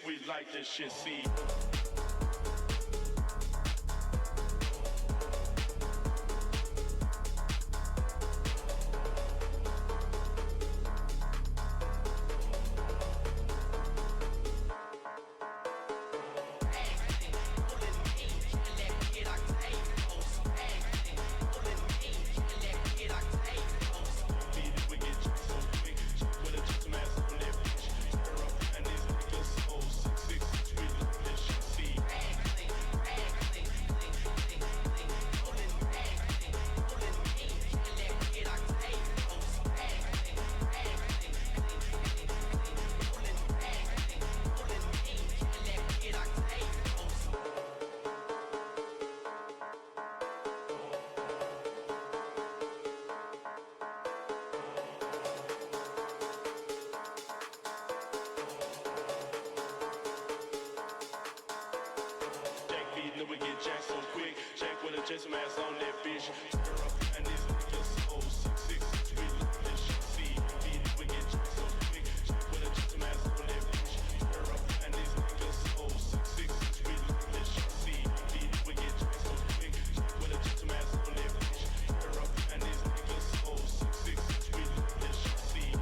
we like this shit, see. We get jacked so quick, jack with a gentleman on that bitch. Turn her up and these niggas so 666 we love this shit. See, we get jacked so quick, jack with a gentleman on that bitch. Turn her up and these niggas so 666 we love this shit. See, we get jacked so quick, jack with a gentleman on that bitch. Turn her up and these niggas so 666 we love this shit. See,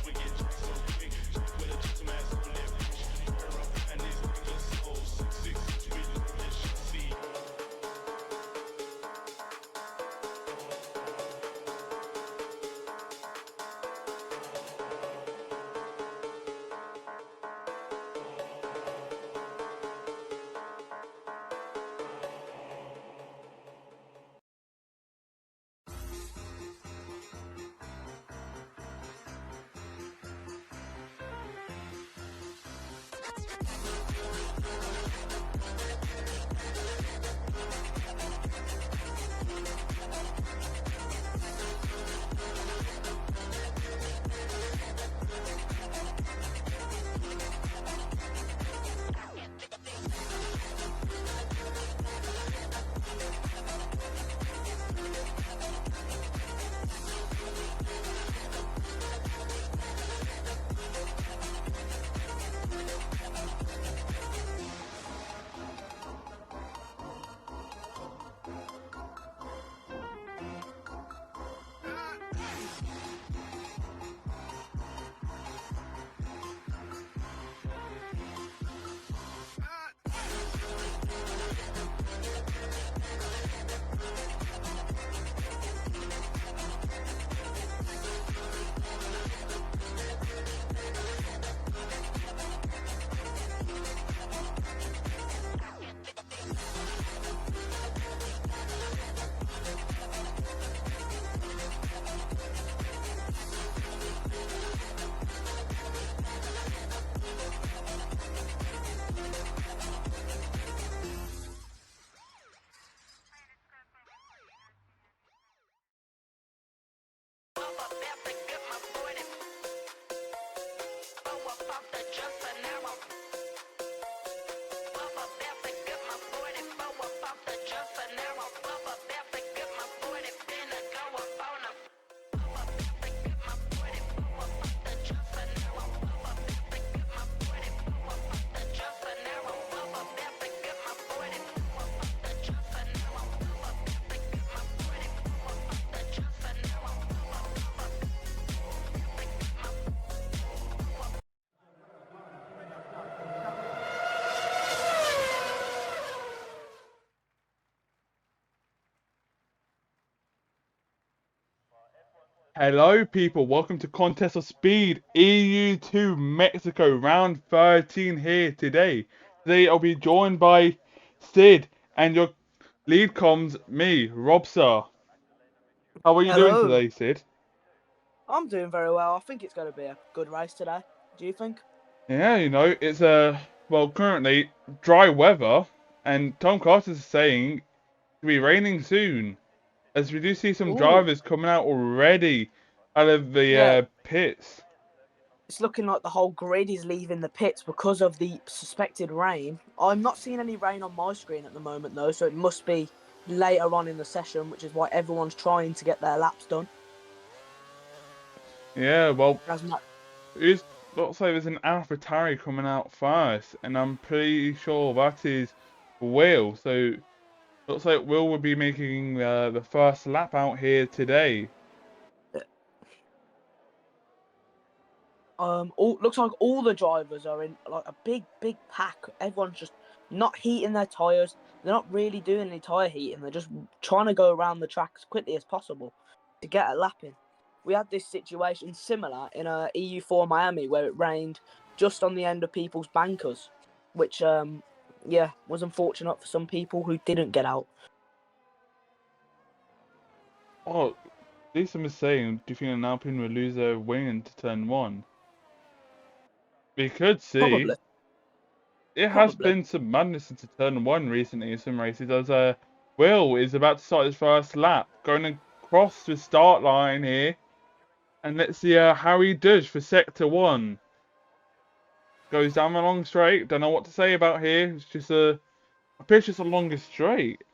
we get jacked so quick, jack with a gentleman on that bitch. Turn her up and these niggas so 666 we love this shit. Hello people, welcome to Contest of Speed EU2 Mexico round 13 here today. Today I'll be joined by Sid and your lead comms, me, Robsar. How are you doing Hello. today, Sid? I'm doing very well. I think it's going to be a good race today. Do you think? Yeah, you know, it's well, currently dry weather and Tom Carter's saying it'll be raining soon. As we do see some Ooh. drivers coming out already out of the Yeah. pits. It's looking like the whole grid is leaving the pits because of the suspected rain. I'm not seeing any rain on my screen at the moment, though, so it must be later on in the session, which is why everyone's trying to get their laps done. Yeah, well, looks like there's an AlphaTauri coming out first, and I'm pretty sure that is Will. So looks like Will will be making the first lap out here today. Looks like all the drivers are in like a big pack. Everyone's just not heating their tires. They're not really doing any tire heating. They're just trying to go around the track as quickly as possible to get a lap in. We had this situation similar in EU4 Miami where it rained just on the end of people's bankers, which yeah, was unfortunate for some people who didn't get out. Oh, Lisa was saying, do you think an Alpine will lose their wing into turn 1? We could see. Probably. It has been some madness into turn 1 recently in some races, as Will is about to start his first lap, going across the start line here. And let's see how he does for sector 1. Goes down the long straight. Don't know what to say about here. It's just a pitch just a longer straight.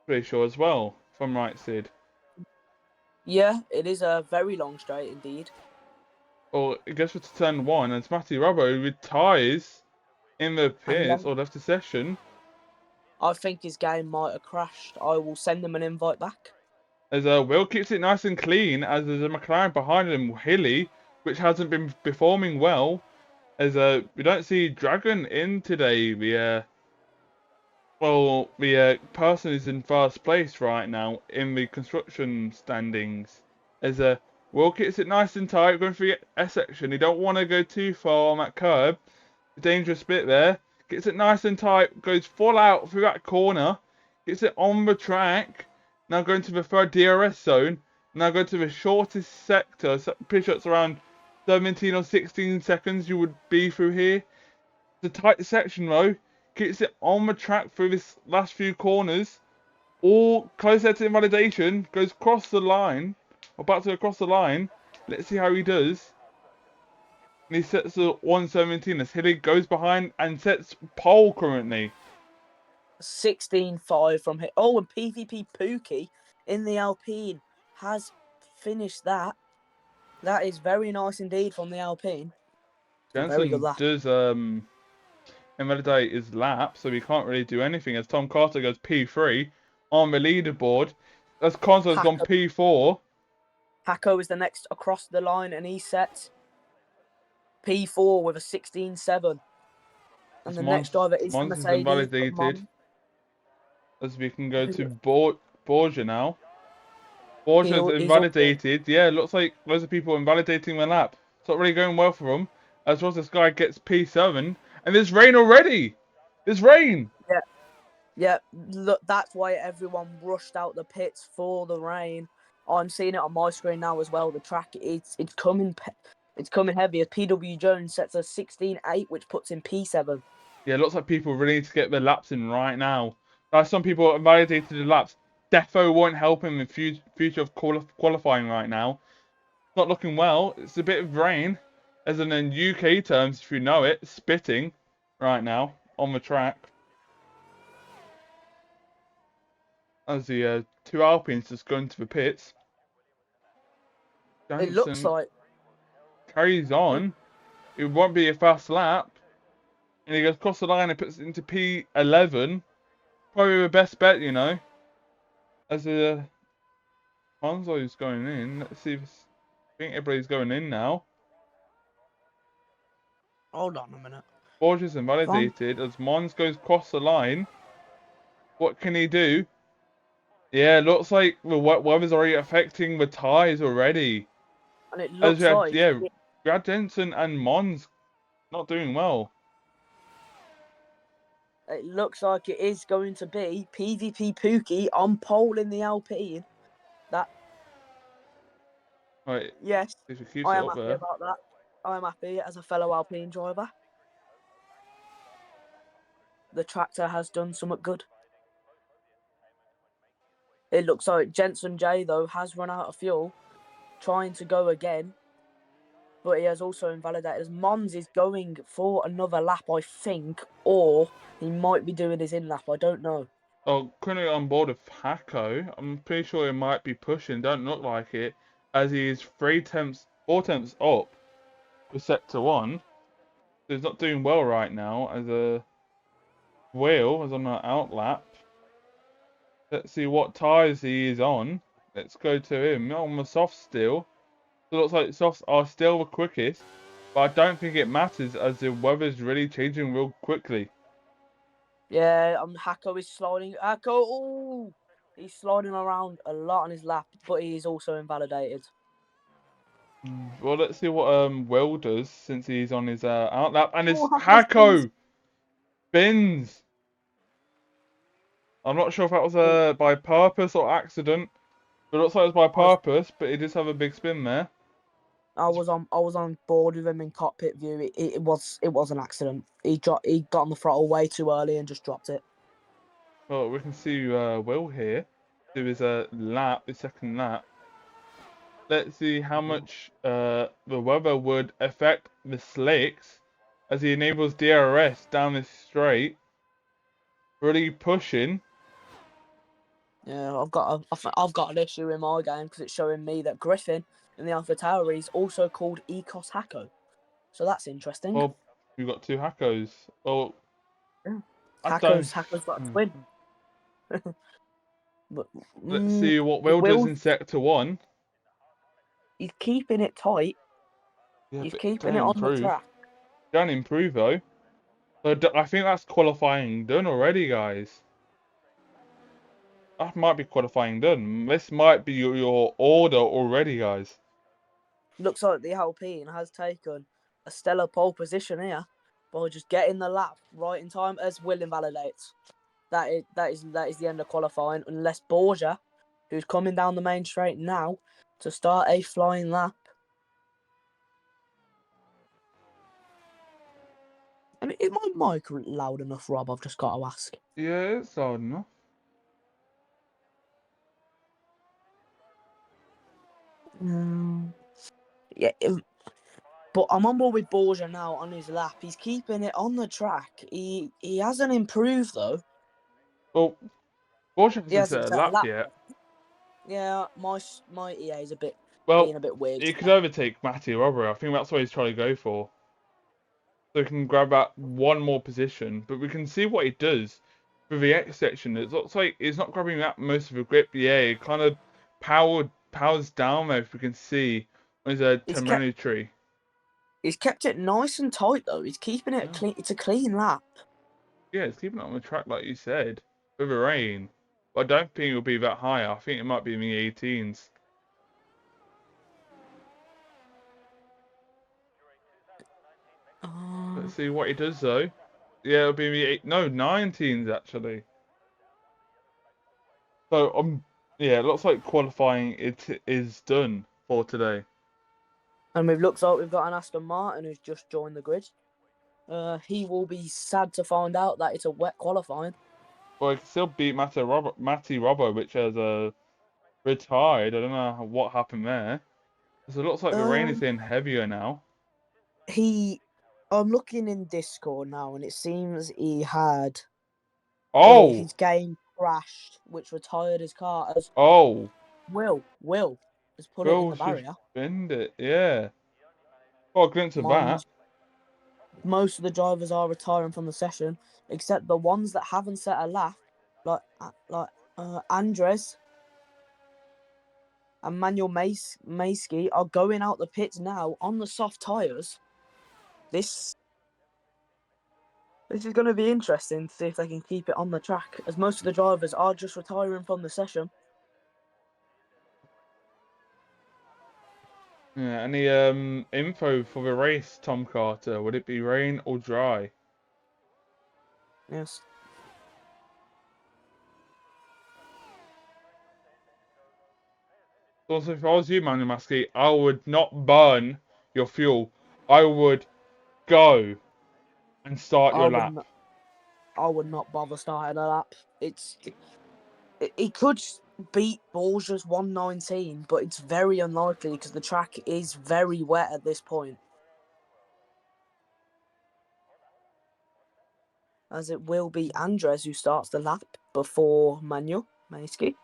Pretty sure as well, if I'm right, Sid. Yeah, it is a very long straight indeed. Well, it goes for turn 1, and it's Matty Robbo with tyres in the pits or left the session. I think his game might have crashed. I will send him an invite back. As Will keeps it nice and clean, as there's a McLaren behind him, Hilly, which hasn't been performing well. As we don't see Dragon in today. The person is in first place right now in the construction standings. As Will keeps it nice and tight, going for the S section. He don't want to go too far on that curb. Dangerous bit there. Gets it nice and tight, goes full out through that corner. Gets it on the track. Now going to the third DRS zone. Now go to the shortest sector. Pretty sure it's around 17 or 16 seconds you would be through here. It's a tight section though. Gets it on the track through this last few corners. All closer to invalidation. Goes across the line. About to cross the line. Let's see how he does. And he sets the 117 as Hilly goes behind and sets pole currently. 16.5 from here. Oh, and PvP Pookie in the Alpine has finished that. That is very nice indeed from the Alpine. Very good Jensen lap. does invalidate his lap, so he can't really do anything as Tom Carter goes P3 on the leaderboard. As Conso has gone P4. Hako is the next across the line and he sets P4 with a 16.7. And the next driver is Mons Mercedes. invalidated. As we can go to Borgia now. Borgia's invalidated. Yeah, looks like loads of people invalidating their lap. It's not really going well for them. As well as this guy gets P7. And there's rain already! There's rain! Yeah. Yeah, look, that's why everyone rushed out the pits for the rain. I'm seeing it on my screen now as well. The track, it's coming heavy. As PW Jones sets a 16.8, which puts in P7. Yeah, it looks like people really need to get their laps in right now. Some people invalidated the laps. Defo won't help him in future of qualifying right now. Not looking well. It's a bit of rain. As in UK terms, if you know it, spitting right now on the track. As the two Alpines just going to the pits. It looks like carries on. It won't be a fast lap. And he goes across the line and puts it into P11. Probably the best bet, you know. As the Hanzo's going in. Let's see if I think everybody's going in now. Hold on a minute. Borges invalidated as Mons goes across the line. What can he do? Yeah, looks like the weather's already affecting the tyres already. And it looks like... Yeah, Brad Jensen and Mons not doing well. It looks like it is going to be PvP Pookie on pole in the Alpine. That... Right. Yes, I am happy there. about that. I am happy as a fellow Alpine driver. The tractor has done somewhat good. It looks like Jensen J, though, has run out of fuel, trying to go again. But he has also invalidated as Mons is going for another lap, I think, or he might be doing his in lap. I don't know. Oh, currently on board with Hako. I'm pretty sure he might be pushing. Don't look like it, as he is 4 temps up for sector 1. He's not doing well right now as a Will is on an out lap. Let's see what tyres he is on. Let's go to him. On the softs still. So it looks like softs are still the quickest. But I don't think it matters as the weather's really changing real quickly. Yeah, Hako is sliding. Hako, ooh, he's sliding around a lot on his lap, but he is also invalidated. Well, let's see what Will does since he's on his out lap. And it's Oh, Hako spins. Hako spins. I'm not sure if that was by purpose or accident. But it looks like it was by purpose, but he does have a big spin there. I was on board with him in cockpit view. It was an accident. He got on the throttle way too early and just dropped it. Well, we can see Will here do his his second lap. Let's see how much the weather would affect the slicks as he enables DRS down this straight. Really pushing. Yeah, I've got an issue in my game because it's showing me that Griffin in the AlphaTauri is also called Ecos Hako. So that's interesting. Well, we've got two Hakos. Well, Yeah. I Hako's don't. got a twin. But Let's see what Will does in sector 1. he's keeping it tight. Yeah, He's but keeping don't it on the improve. track. Don't improve though. So I think that's qualifying done already, guys. That might be qualifying done. This might be your order already, guys. Looks like the Alpine has taken a stellar pole position here by just getting the lap right in time as Will invalidates. That is the end of qualifying unless Borgia, who's coming down the main straight now to start a flying lap. I mean, is my mic loud enough, Rob? I've just got to ask. Yeah, it's loud enough. Yeah, but I'm on board with Borgia now on his lap. He's keeping it on the track. He hasn't improved though. Well, Porsche He hasn't hasn't set a set a lap lap. yet. Yeah, my EA is Well, being a bit weird. he could overtake Matty Robbery. I think that's what he's trying to go for. So he can grab that one more position. But we can see what he does with the X section. It looks like he's not grabbing that most of the grip. Yeah, it kind of powers down there, if we can see on his telemetry. He's kept it nice and tight though. He's keeping it clean. It's a clean lap. Yeah, it's keeping it on the track like you said, with the rain. But I don't think it'll be that high. I think it might be in the 18s. Let's see what he does though. Yeah, it'll be in the 19s actually. So yeah, it looks like qualifying it is done for today. And it looks like we've got an Aston Martin who's just joined the grid. He will be sad to find out that it's a wet qualifying. Well, he can still beat Matty Robbo, which has retired. I don't know what happened there. So it looks like the rain is getting heavier now. I'm looking in Discord now, and it seems he had his game crashed, which retired his car. As Will has put it in the barrier. Suspend it, yeah. Got a glimpse of that. Most of the drivers are retiring from the session, except the ones that haven't set a lap, like Andres and Manuel Mayski are going out the pits now on the soft tyres. This is going to be interesting to see if they can keep it on the track, as most of the drivers are just retiring from the session. Yeah, any info for the race, Tom Carter? Would it be rain or dry? Yes. Also, if I was you, Manuel Mayski, I would not burn your fuel. I would go and start your lap. I would not bother starting a lap. He could beat Borgia's 119, but it's very unlikely because the track is very wet at this point. As it will be Andres who starts the lap before Manuel Mayski.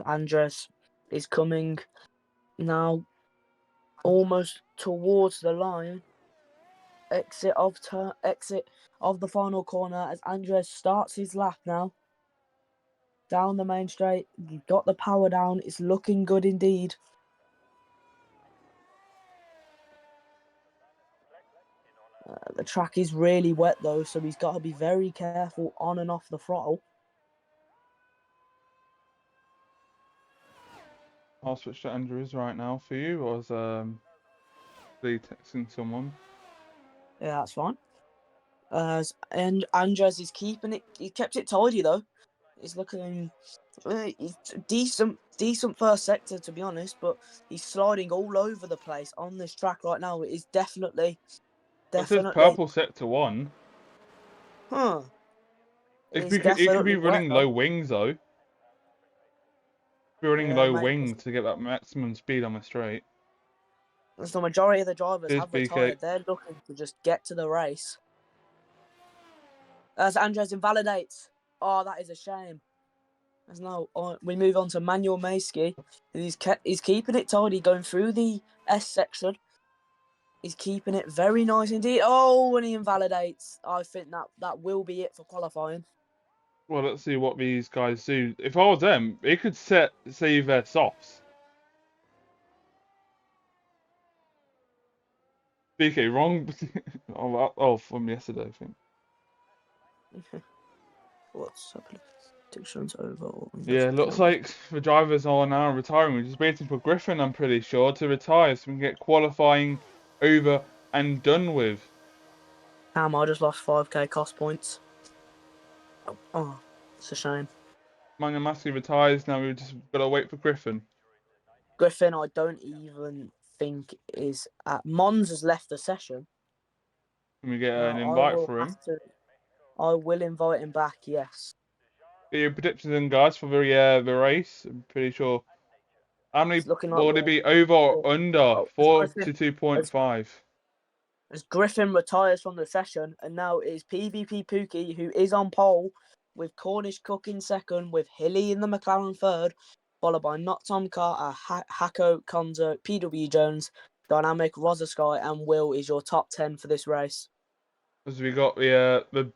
Andres is coming now almost towards the line. Exit of the final corner as Andres starts his lap now. Down the main straight, you've got the power down. It's looking good indeed. The track is really wet though, so he's got to be very careful on and off the throttle. I'll switch to Andrews right now for you. I was texting someone. Yeah, that's fine. And Andres is keeping it. He kept it tidy though. He's looking he's decent first sector to be honest, but he's sliding all over the place on this track right now. It is definitely. It says purple sector 1. Huh. It It's could be definitely wet running though. low wings though. Be running Yeah, low mate. wings to get that maximum speed on the straight. As the majority of the drivers Here's have BK. retired, they're looking to just get to the race. As Andres invalidates. Oh, that is a shame. As now we move on to Manuel Mayski. He's keeping it tidy, going through the S section. He's keeping it very nice indeed. Oh, and he invalidates. I think that will be it for qualifying. Well, let's see what these guys do. If I was them, they could save their softs. BK, wrong. Oh, from yesterday, I think. What's happening? Predictions over. Yeah, looks like the drivers are now retiring. We're just waiting for Griffin, I'm pretty sure, to retire so we can get qualifying over and done with. Damn, I just lost 5k cost points. Oh, it's a shame. Manuel Massey retires, now we've just got to wait for Griffin. Griffin, I don't even think is at. Mons has left the session. Can we get an invite for him? I will invite him back, yes. Get your predictions in, guys, for the race. I'm pretty sure. How many will it be over or under? 4 to 2.5. As Griffin retires from the session, and now it is PvP Pookie who is on pole, with Cornish Cook in second, with Hilly in the McLaren third, followed by Not Tom Carter, Hako, Konzo, PW Jones, Dynamic, Rozersky, and Will is your top 10 for this race. As we got the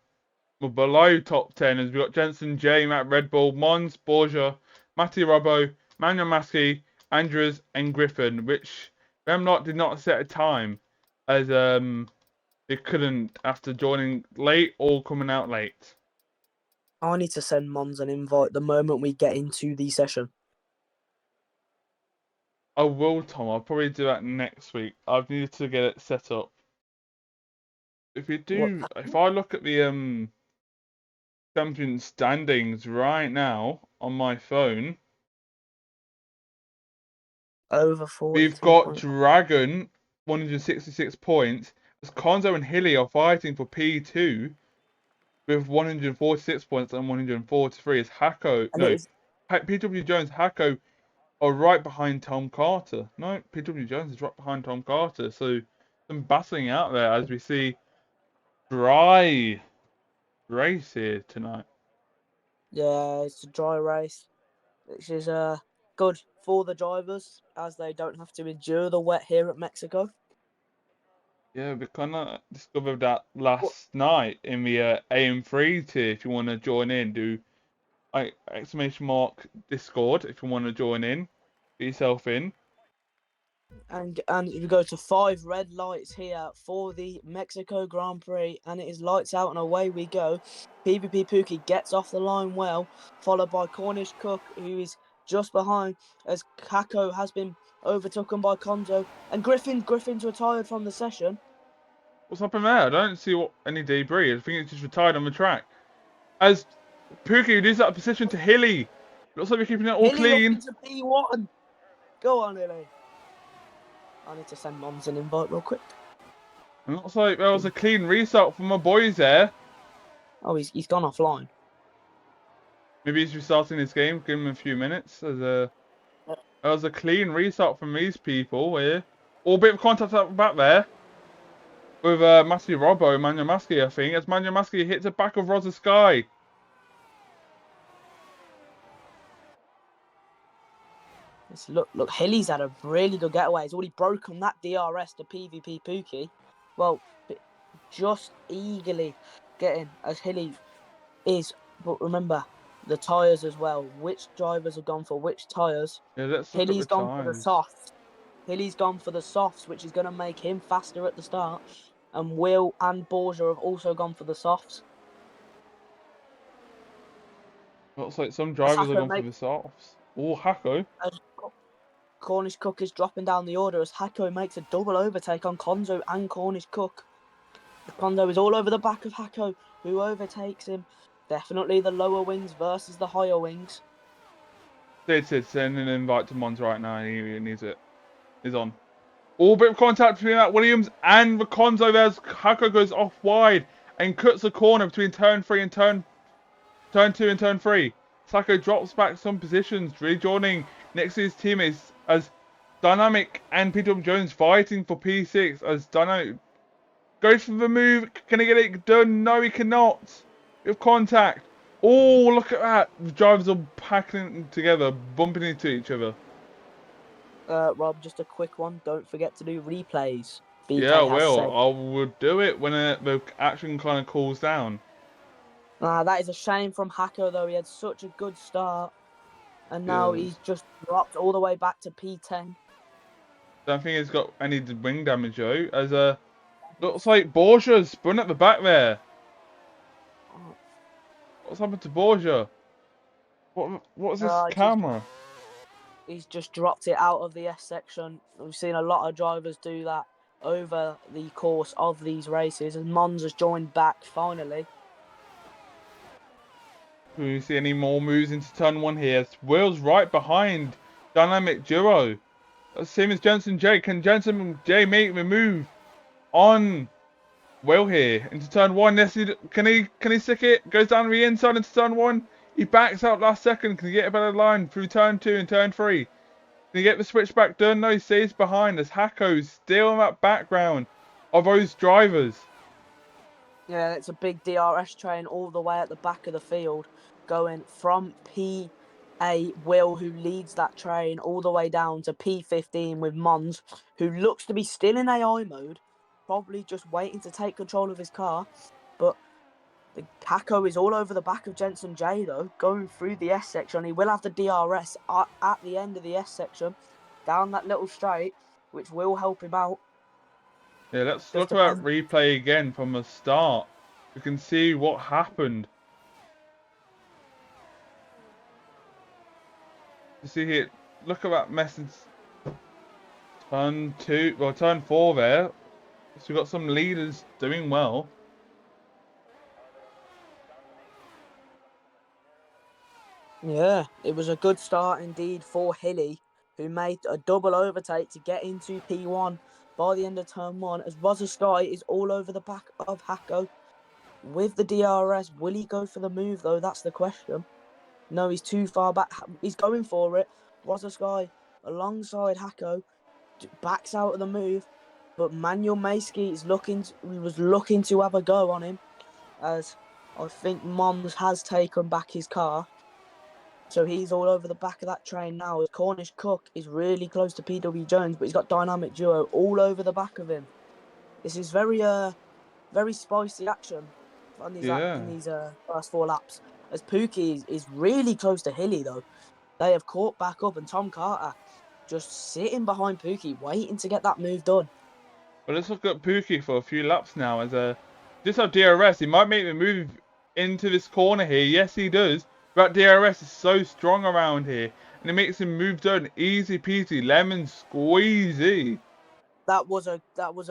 below top 10, as we got Jensen J, Matt Red Bull, Mons, Borgia, Matty Robbo, Manuel Maskey, Andrews, and Griffin, which them lot did not set a time, as they couldn't after joining late or coming out late. I need to send Mons an invite the moment we get into the session. I will, Tom. I'll probably do that next week. I've needed to get it set up. If I look at the champion standings right now on my phone, over 40. we've got Dragon 166 points. As Konzo and Hilly are fighting for P2 with 146 points and 143. As PW Jones, Hako are right behind Tom Carter. No, PW Jones is right behind Tom Carter. So some battling out there as we see dry race here tonight. Yeah, it's a dry race, which is good for the drivers as they don't have to endure the wet here at Mexico. Yeah, we kind of discovered that last night in the AM3 tier. If you want to join in, do exclamation mark Discord if you want to join in. Get yourself in. And we go to 5 red lights here for the Mexico Grand Prix, and it is lights out and away we go. PvP Pookie gets off the line well, followed by Cornish Cook, who is just behind, as Kako has been overtaken by Konzo, and Griffin's retired from the session. What's happened there? I don't see any debris. I think it's just retired on the track. As Pookie loses that position to Hilly. Looks like we're keeping it all clean. Hilly looking to P1. Go on, Hilly. I need to send Mons an invite real quick. It looks like there was a clean restart from my boys there. Oh, he's gone offline. Maybe he's restarting his game. Give him a few minutes. There was a clean restart from these people here. All bit of contact up back there. With Matthew Robbo and Manuel Maskey, I think. As Manuel Maskey hits the back of Rozersky. Look, Hilly's had a really good getaway. He's already broken that DRS to PvP Pookie. Well, just eagerly getting as Hilly is. But remember, the tyres as well. Which drivers have gone for which tyres? Yeah, let's look at Hilly's the gone for the times. softs. Hilly's gone for the softs, which is going to make him faster at the start. And Will and Borgia have also gone for the softs. Looks like some As drivers have Hacko gone for the softs. Oh, Hacko. as Cornish Cook is dropping down the order as Hacko makes a double overtake on Konzo and Cornish Cook. Konzo is all over the back of Hacko, who overtakes him. Definitely the lower wings versus the higher wings. Sid, send an invite to Mons right now. He needs it. He's on. All bit of contact between that Williams and Conzo. There's Hacko goes off wide and cuts the corner between turn 3 and turn 2 and turn 3. Sacco drops back some positions, rejoining next to his teammates as Dynamic and Peter Jones fighting for P6 as Dynamic goes for the move. Can he get it done? No, he cannot. With contact. Oh, look at that. The drivers are packing together, bumping into each other. Rob, just a quick one. Don't forget to do replays. BK Yeah, has well, said. I would do it when the action kind of cools down. That is a shame from Hacko, though. He had such a good start. And now Yes. he's just dropped all the way back to P10. Don't think he's got any wing damage though. As looks like Borgia's spun at the back there. What's happened to Borgia? What's this camera? He's just dropped it out of the S section. We've seen a lot of drivers do that over the course of these races. And Mons has joined back finally. Do we see any more moves into turn 1 here? Will's right behind Dynamic Duo. Same as Jensen J. Can Jensen J make the move on Will here into turn 1? Yes, can he stick it? Goes down the inside into turn 1. He backs out last second. Can he get a better line through turn 2 and turn 3? Can he get the switchback done? No, he stays behind as Hacko's still in that background of those drivers. Yeah, it's a big DRS train all the way at the back of the field, going from P8 Will, who leads that train, all the way down to P15 with Mons, who looks to be still in AI mode, probably just waiting to take control of his car. But the Hacko is all over the back of Jensen J, though, going through the S section. He will have the DRS at the end of the S section, down that little straight, which will help him out. Yeah, let's look at that replay again from the start. You can see what happened. You see here, look at that message. Turn 4 there. So we've got some leaders doing well. Yeah, it was a good start indeed for Hilly, who made a double overtake to get into P1 by the end of turn 1, as Rosa Sky is all over the back of Hacko. With the DRS, will he go for the move, though? That's the question. No, he's too far back. He's going for it. Rosa Sky, alongside Hacko, backs out of the move, but Manuel Mayski was looking to have a go on him, as I think Mons has taken back his car. So he's all over the back of that train now. Cornish Cook is really close to PW Jones, but he's got Dynamic Duo all over the back of him. This is very spicy action on these in these first 4 laps. As Pookie is really close to Hilly, though. They have caught back up, and Tom Carter just sitting behind Pookie, waiting to get that move done. Well, let's look at Pookie for a few laps now. As just have DRS, he might make the move into this corner here. Yes, he does. But DRS is so strong around here, and it makes him move done easy peasy, lemon squeezy. That was a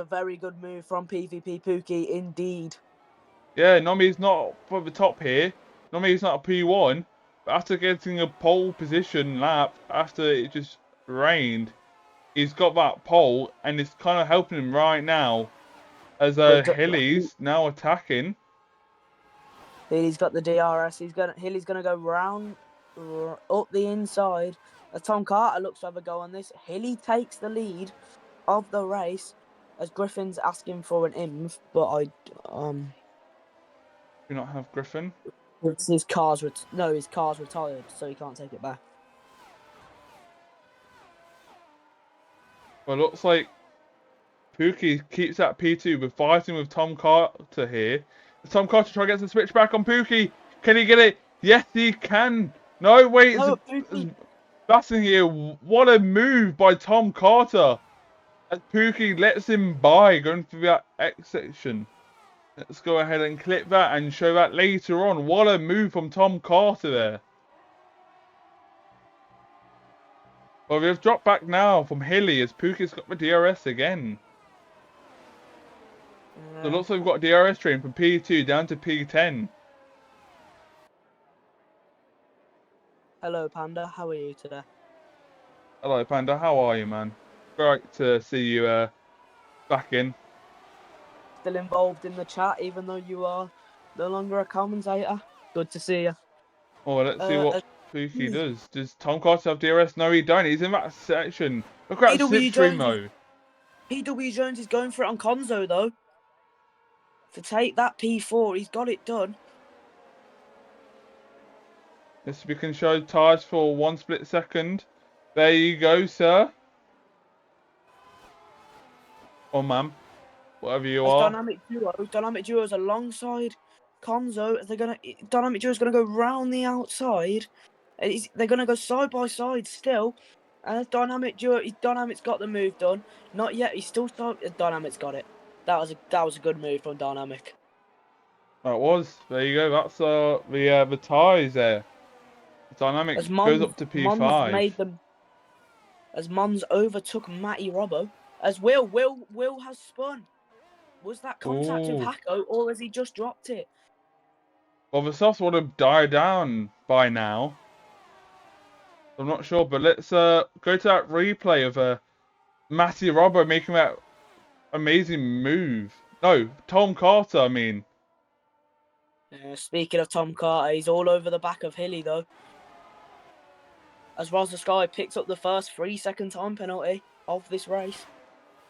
very good move from PvP Pookie indeed. Yeah, normally he's not for the top here. Normally he's not a P1, but after getting a pole position lap after it just rained, he's got that pole, and it's kind of helping him right now as Hilly's now attacking. Hilly's got the DRS. Hilly's gonna go round up the inside. As Tom Carter looks to have a go on this, Hilly takes the lead of the race as Griffin's asking for an inv, but Do not have Griffin. his car's retired, so he can't take it back. Well, looks like Pookie keeps that P2 with fighting with Tom Carter here. Tom Carter trying to get the switch back on Pookie. Can he get it? Yes, he can. No, wait, No, it's Pookie. passing here. What a move by Tom Carter. As Pookie lets him by, going through that X section. Let's go ahead and clip that and show that later on. What a move from Tom Carter there. Well, we've dropped back now from Hilly as Pookie's got the DRS again. So it looks like we've got a DRS train from P2 down to P10. Hello, Panda. How are you today? Hello, Panda. How are you, man? Great to see you back in. Still involved in the chat, even though you are no longer a commentator. Good to see you. Oh, let's see what Pookie does. Does Tom Carter have DRS? No, he don't. He's in that section. Look at that slipstream mode. PW Jones is going for it on Conzo, though. To take that P4, he's got it done. Yes, we can show tires for 1 split second. There you go, sir. Or ma'am. Whatever you As are. Dynamic Duo's alongside Conzo. Dynamic Duo's gonna go round the outside. They're gonna go side by side still. Dynamic's got the move done. Not yet. He's still Dynamic's got it. That was a good move from Dynamic. That was. There you go. That's the ties there. Dynamic As goes up to Mons P5. made them. As Mons overtook Matty Robbo. As Will has spun. Was that contact with Ooh. Hacko, or has he just dropped it? Well, the softs would have died down by now. I'm not sure, but let's go to that replay of Matty Robbo making that amazing move. No, Tom Carter, I mean. Speaking of Tom Carter, he's all over the back of Hilly, though. As Rosa Sky picks up the first 3-second time penalty of this race.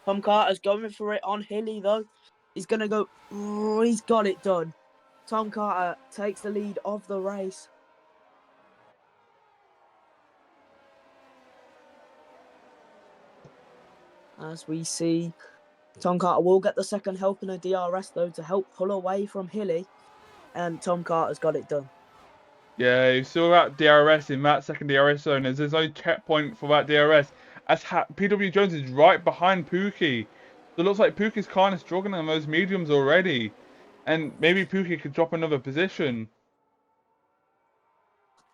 Tom Carter's going for it on Hilly, though. He's going to go... Oh, he's got it done. Tom Carter takes the lead of the race. As we see, Tom Carter will get the second help in a DRS, though, to help pull away from Hilly. And Tom Carter's got it done. Yeah, you saw that DRS in that second DRS zone. As there's no checkpoint for that DRS. As PW Jones is right behind Pookie. So it looks like Pookie's kind of struggling on those mediums already. And maybe Pookie could drop another position.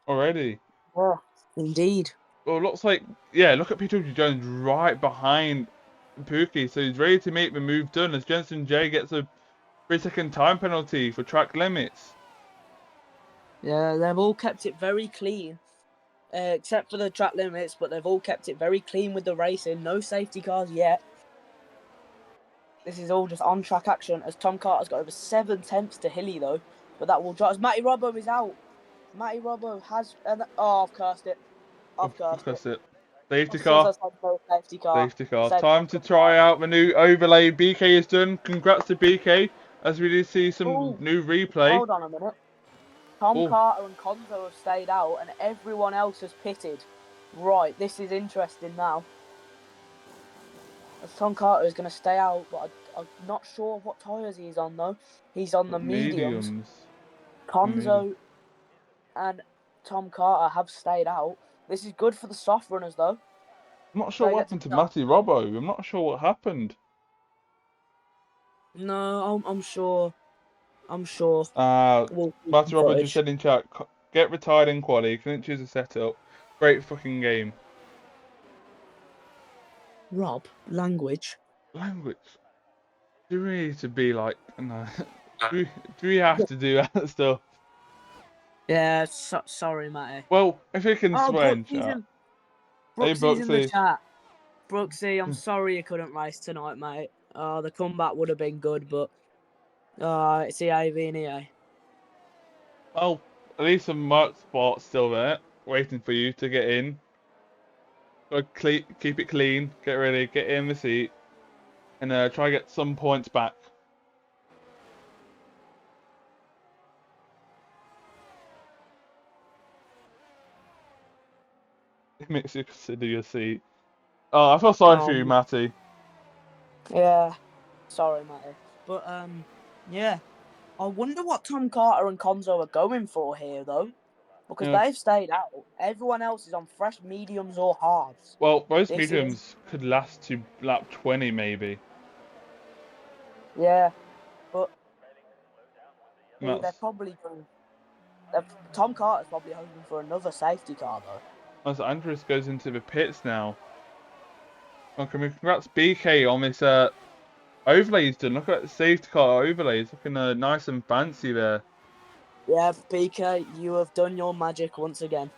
Already. Yeah, indeed. Well, it looks like, yeah, look at PW Jones right behind Pookie. So he's ready to make the move done as Jensen J gets a 3-second time penalty for track limits. Yeah, they've all kept it very clean. Except for the track limits, but they've all kept it very clean with the racing. No safety cars yet. This is all just on-track action, as Tom Carter's got over 7 tenths to Hilly, though. But that will drop, as Matty Robbo is out. Matty Robbo has... I've cursed it. I've cursed it. Safety car. Safety car. Safety car. Time to try out the new overlay. BK is done. Congrats to BK, as we did see some new replay. Hold on a minute. Tom Carter and Conzo have stayed out, and everyone else has pitted. Right, this is interesting now. As Tom Carter is going to stay out, but I'm not sure what tyres he's on, though. He's on the mediums. Conzo and Tom Carter have stayed out. This is good for the soft runners, though. I'm not sure what happened to Matty Robbo. I'm not sure what happened. No, I'm sure. Matty Robbo just said in chat, get retired in quali, couldn't choose a setup. Great fucking game. Rob, language. Language? Do we need to be like, no. do we have to do that stuff? Yeah, sorry, Matty. Well, if you can swear in chat. Brooksy's in the chat. Brooksy, I'm sorry you couldn't race tonight, mate. The comeback would have been good, but it's EAV and EA. Well, at least some mark spot's still there, waiting for you to get in. Gotta keep it clean, get ready, get in the seat, and try to get some points back. It makes you consider your seat. Oh, I feel sorry for you, Um, Matty. yeah, sorry, Matty. But yeah. I wonder what Tom Carter and Conzo are going for here, though, because Yeah. they've stayed out. Everyone else is on fresh mediums or hards. Well, most This is, mediums could last to lap 20, maybe. yeah, but And here they're probably going. Tom Carter's probably hoping for another safety car, though. as Andrews goes into the pits now. Well, congrats BK on this overlay he's done. Look at the safety car overlay. It's looking nice and fancy there. Yeah, BK, you have done your magic once again.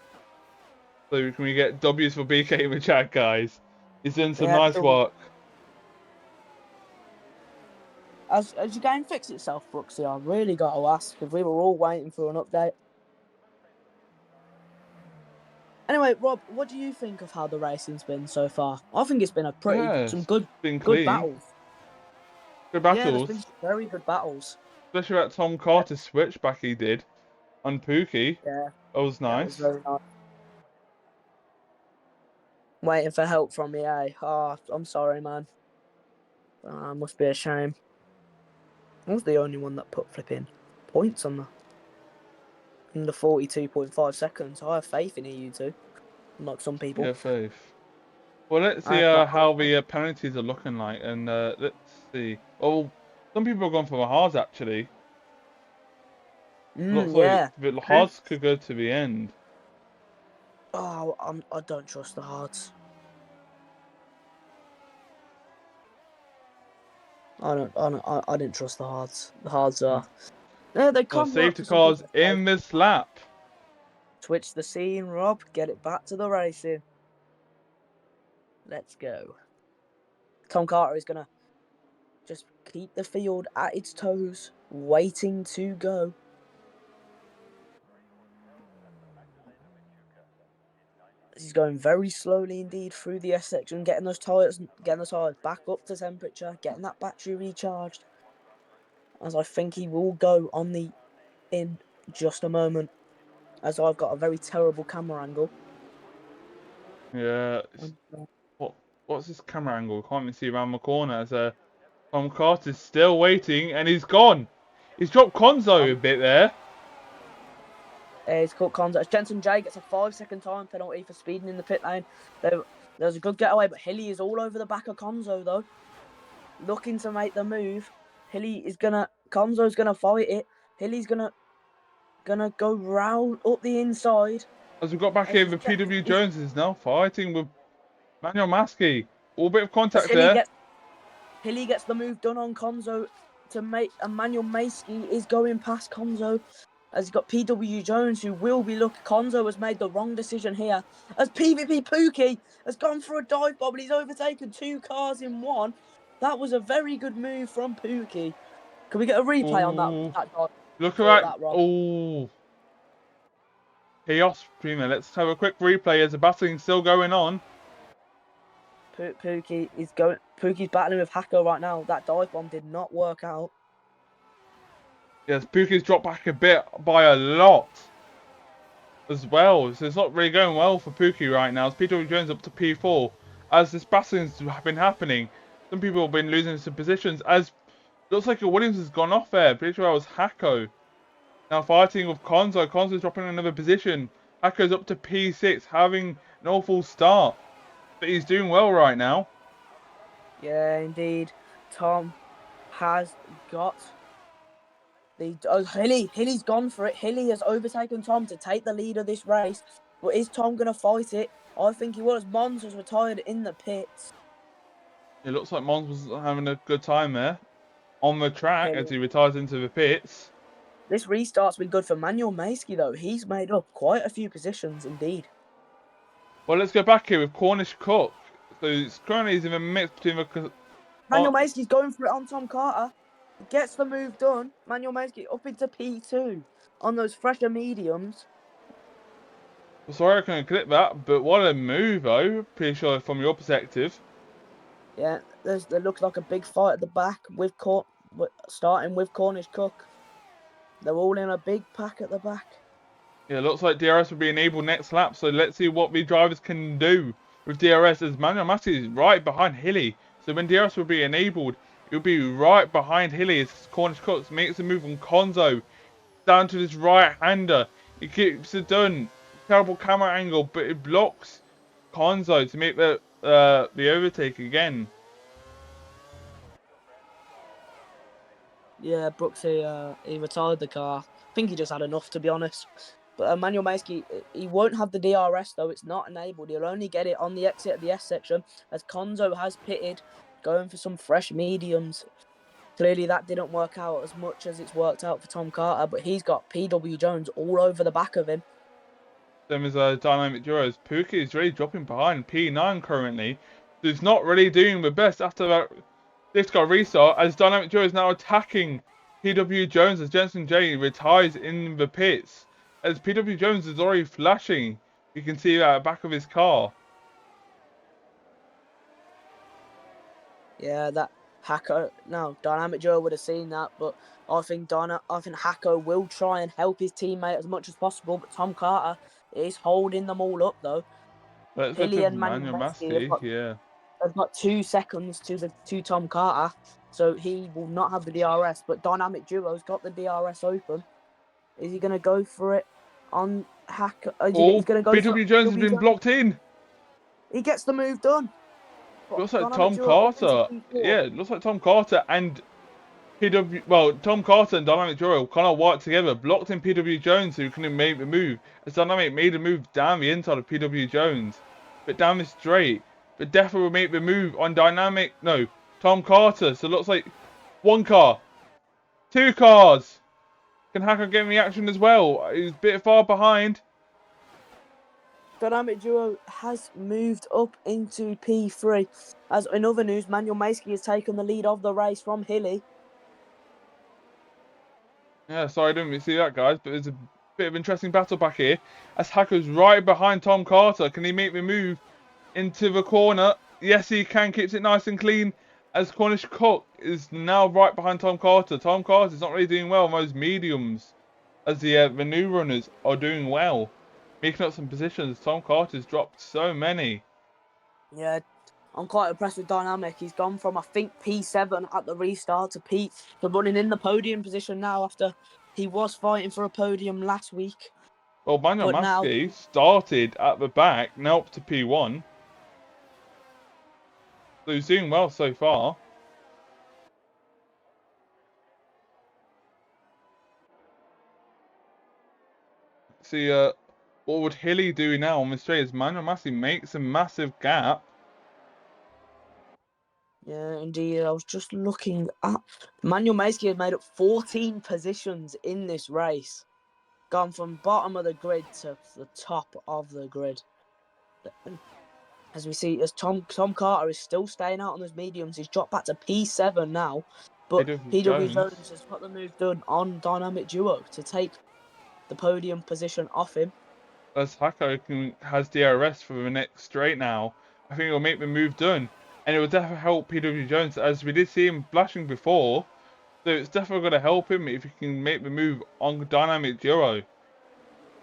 So can we get W's for BK in the chat, guys? He's done some Yeah, nice work. as your game fixed itself, Brooksy, I really got to ask because we were all waiting for an update. Anyway, Rob, what do you think of how the racing's been so far? I think it's been Yeah, some it's good been clean. battles. Good Yeah, there's been battles. some very good battles. Especially that Tom Carter switchback he did on Pookie. Yeah, That was that was nice. very nice. Waiting for help from me, eh? Oh, I'm sorry, man. Must be a shame. I was the only one that put flipping points on the 42.5 seconds. I have faith in EU2, unlike some people. Yeah, faith. Well, let's I see have that how confidence. the penalties are looking like, and let's see. Oh, some people have gone for the hards actually. Looks like Yeah. the hards could go to the end. Oh, I don't trust the hards. I didn't trust the hards. The hards are. Yeah, they Well, can work safety for some people. cars in this lap. Switch the scene, Rob. Get it back to the racing. Let's go. Tom Carter is going to just keep the field at its toes, waiting to go. He's going very slowly indeed through the S section, getting those tyres back up to temperature, getting that battery recharged. As I think he will go on the in just a moment. As I've got a very terrible camera angle. Yeah. What's this camera angle? Can't even see around the corner. As Tom Carter's still waiting, and he's gone. He's dropped Conzo a bit there. He's caught contact. Jensen J gets a 5-second time penalty for speeding in the pit lane. There was a good getaway, but Hilly is all over the back of Conzo though. Looking to make the move. Conzo's gonna fight it. Hilly's gonna go round up the inside. As we got back here, the PW Jones is now fighting with Manuel Maskey. All bit of contact there. Hilly gets the move done on Conzo to make Emmanuel Maskey is going past Conzo. As he's got PW Jones, who will be looking. Conzo has made the wrong decision here. As PvP Pookie has gone for a dive bomb, and he's overtaken 2 cars in one. That was a very good move from Pookie. Can we get a replay on that dive? Look at that. Oh. Chaos Prima. Let's have a quick replay as the battling's still going on. Pookie's battling with Hacker right now. That dive bomb did not work out. Yes, Pookie's dropped back a bit by a lot as well. So it's not really going well for Pookie right now. As PW Jones up to P4. As this battling's been happening, some people have been losing some positions. As looks like Williams has gone off there. Pretty sure it was Hacko. Now fighting with Conzo. Conzo's dropping another position. Hacko's up to P6, having an awful start. But he's doing well right now. Yeah, indeed. Tom has got Hilly's gone for it. Hilly has overtaken Tom to take the lead of this race. But is Tom going to fight it? I think he was. Mons was retired in the pits. It looks like Mons was having a good time there. On the track Hilly. as he retires into the pits. This restart's been good for Manuel Maskey though. He's made up quite a few positions indeed. Well, let's go back here with Cornish Cook. So it's currently in the mix between the... Manuel Maskey's going for it on Tom Carter. He gets the move done. Manuel Maskey up into P2 on those fresher mediums. Sorry I couldn't clip that, but what a move though. Pretty sure from your perspective. Yeah, there looks like a big fight at the back with starting with Cornish Cook. They're all in a big pack at the back. Yeah, looks like DRS will be enabled next lap, so let's see what the drivers can do with DRS, as Manuel Masi is right behind Hilly. So when DRS will be enabled, it'll be right behind Hilly as Cornish Cooks makes a move on Konzo down to this right-hander. He keeps it done. Terrible camera angle, but it blocks Konzo to make the overtake again. Yeah, Brooks, he retired the car. I think he just had enough, to be honest. But Manuel Maisky, he won't have the DRS, though. It's not enabled. He'll only get it on the exit of the S section, as Konzo has pitted, going for some fresh mediums. Clearly, that didn't work out as much as it's worked out for Tom Carter, but he's got PW Jones all over the back of him. Same as Dynamic Duos. Pookie is really dropping behind P9 currently. So he's not really doing the best after that safety car restart, as Dynamic Duo is now attacking PW Jones as Jensen J retires in the pits. As PW Jones is already flashing, you can see that at the back of his car. Yeah, that Hacko. No, Dynamic Joe would have seen that, but I think Hacko will try and help his teammate as much as possible. But Tom Carter is holding them all up, though. Let's go Hilly to and Manuel Manuel Maskey Maskey, yeah. have got 2 seconds to Tom Carter, so he will not have the DRS. But Dynamic Duo's got the DRS open. Is he going to go for it on Hacko? He's going to go PW for Jones has been blocked in. He gets the move done. Looks like Dynamic Tom Duo up into Carter. P4. Yeah, it looks like Tom Carter and Tom Carter and Dynamic Duo kind of worked together, blocked in PW Jones who couldn't make the move. As Dynamic made a move down the inside of PW Jones, but down the straight. But Defo will make the move on Tom Carter. So it looks like 1 car, 2 cars. Can Hacker get in the action as well? He's a bit far behind. Dynamic Duo has moved up into P3. As in other news, Manuel Maisky has taken the lead of the race from Hilly. Yeah, sorry, I didn't see that, guys, but there's a bit of interesting battle back here. As Hacker's right behind Tom Carter. Can he make the move into the corner? Yes, he can. Keeps it nice and clean. As Cornish Cook is now right behind Tom Carter. Tom Carter's not really doing well on those mediums, as the new runners are doing well, making up some positions. Tom Carter's dropped so many. Yeah, I'm quite impressed with Dynamic. He's gone from, I think, P7 at the restart to running in the podium position now after he was fighting for a podium last week. Well, Manuel Maskey started at the back, now up to P1. So he's doing well so far. See, what would Hilly do now on the straight as Manuel Maskey makes a massive gap. Yeah, indeed. I was just looking at Manuel Maisky has made up 14 positions in this race. Gone from bottom of the grid to the top of the grid. As we see, as Tom Carter is still staying out on those mediums, he's dropped back to P7 now. But PW Jones has got the move done on Dynamic Duo to take the podium position off him. As Hacker has DRS for the next straight now, I think it'll make the move done. And it will definitely help PW Jones, as we did see him flashing before. So it's definitely going to help him if he can make the move on Dynamic Duo.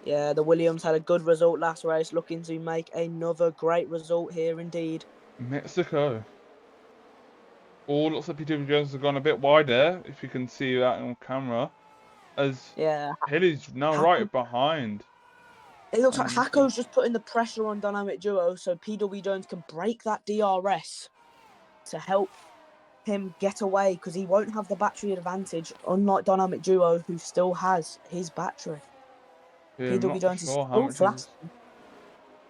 Yeah, the Williams had a good result last race, looking to make another great result here indeed. Mexico. Oh, looks like PW Jones has gone a bit wide there, if you can see that on camera. As Hilly's now right behind. It looks like Hacko's just putting the pressure on Dynamic Duo so PW Jones can break that DRS to help him get away, because he won't have the battery advantage, unlike Dynamic Duo, who still has his battery. Yeah, PW Jones is still flashing.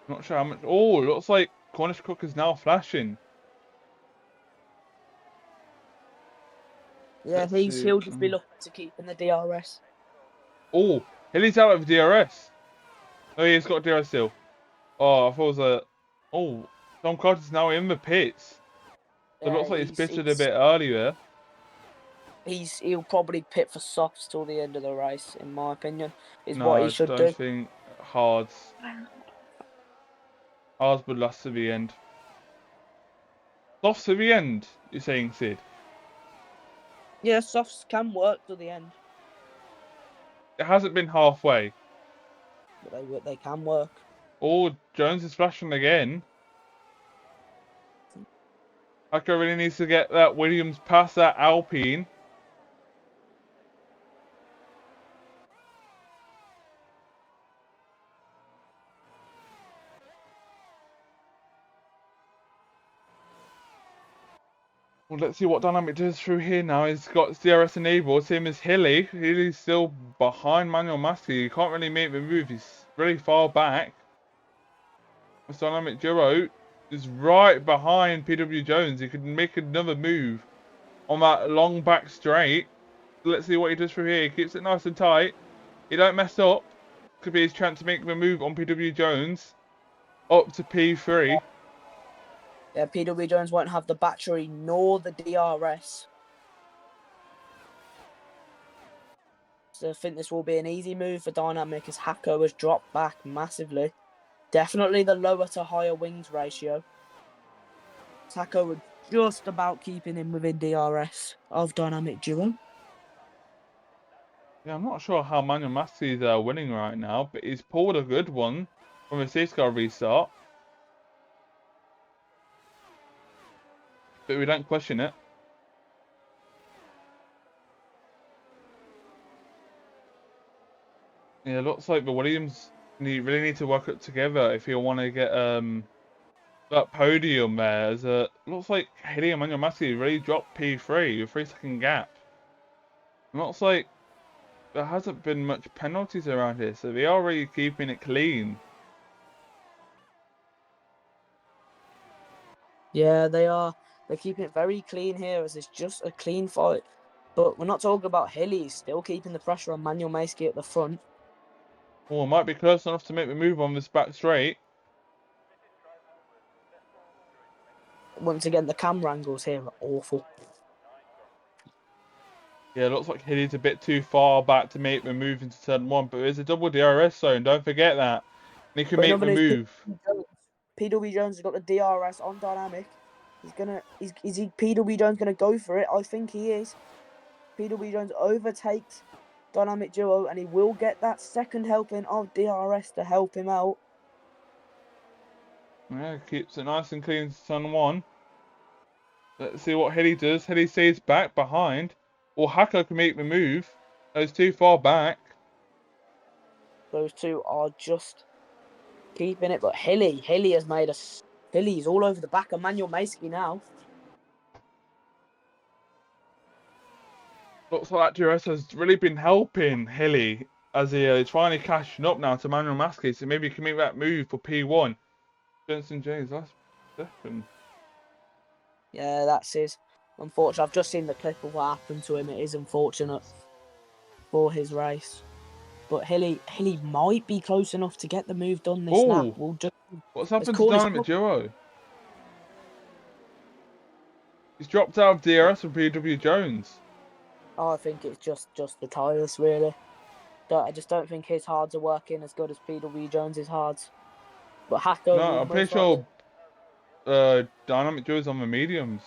Not sure how much. Oh, it looks like Cornish Cook is now flashing. Yeah, he'll just be looking to keep in the DRS. Oh, Hilly's out of DRS. Oh, he's got DRS still. Oh, I thought it was a... Oh, Tom Carter's now in the pits. So it looks like he's pitted a bit earlier. He'll probably pit for softs till the end of the race, in my opinion, is what he should do. I don't think hards would last to the end. Softs to the end, you're saying, Sid? Yeah, softs can work to the end. It hasn't been halfway. But they can work. Oh, Jones is flashing again. Hako really needs to get that Williams past that Alpine. Well, let's see what Dynamic does through here now. He's got DRS enabled, same as Hilly. Hilly's still behind Manuel Maskey. He can't really make the move. He's really far back. This Dynamic Duo is right behind PW Jones. He could make another move on that long back straight. Let's see what he does through here. He keeps it nice and tight. He don't mess up. Could be his chance to make the move on PW Jones up to P3. Yeah, PW Jones won't have the battery nor the DRS. So I think this will be an easy move for Dynamic as Hako has dropped back massively. Definitely the lower to higher wings ratio. Hako were just about keeping him within DRS of Dynamic Duo. Yeah, I'm not sure how Manuel Maskey is winning right now, but he's pulled a good one from a safety car restart. But we don't question it. Yeah, looks like the Williams really need to work it together if you want to get that podium there. As looks like Hilly and Manuel Maskey really dropped P3 with a 3-second gap. It looks like there hasn't been much penalties around here, so they are really keeping it clean. Yeah, they are. They're keeping it very clean here as it's just a clean fight. But we're not talking about Hilly. He's still keeping the pressure on Manuel Maskey at the front. Oh, it might be close enough to make the move on this back straight. Once again, the camera angles here are awful. Yeah, it looks like Hilly's a bit too far back to make the move into turn 1, but there's a double DRS zone, don't forget that. And he can make the move. PW Jones has got the DRS on Dynamic. Is PW Jones gonna go for it? I think he is. PW Jones overtakes Dynamic Duo and he will get that second helping of DRS to help him out. Yeah, keeps it nice and clean to turn 1. Let's see what Hilly does. Hilly stays back behind. Or Hako can make the move. Goes too far back. Those two are just keeping it, but Hilly has made us. Hilly's all over the back of Manuel Maskey now. Looks like that DRS has really been helping Hilly as he is finally catching up now to Manuel Maskey, so maybe he can make that move for P1. Jensen James, that's different. Yeah, that's his. Unfortunately, I've just seen the clip of what happened to him. It is unfortunate for his race. But Hilly might be close enough to get the move done this lap. What's happened to Dynamic Duo? He's dropped out of DRS from PW Jones. Oh, I think it's just the tyres, really. I just don't think his hards are working as good as PW Jones's hards. But Hako... No, I'm pretty sure Dynamic Duo's on the mediums.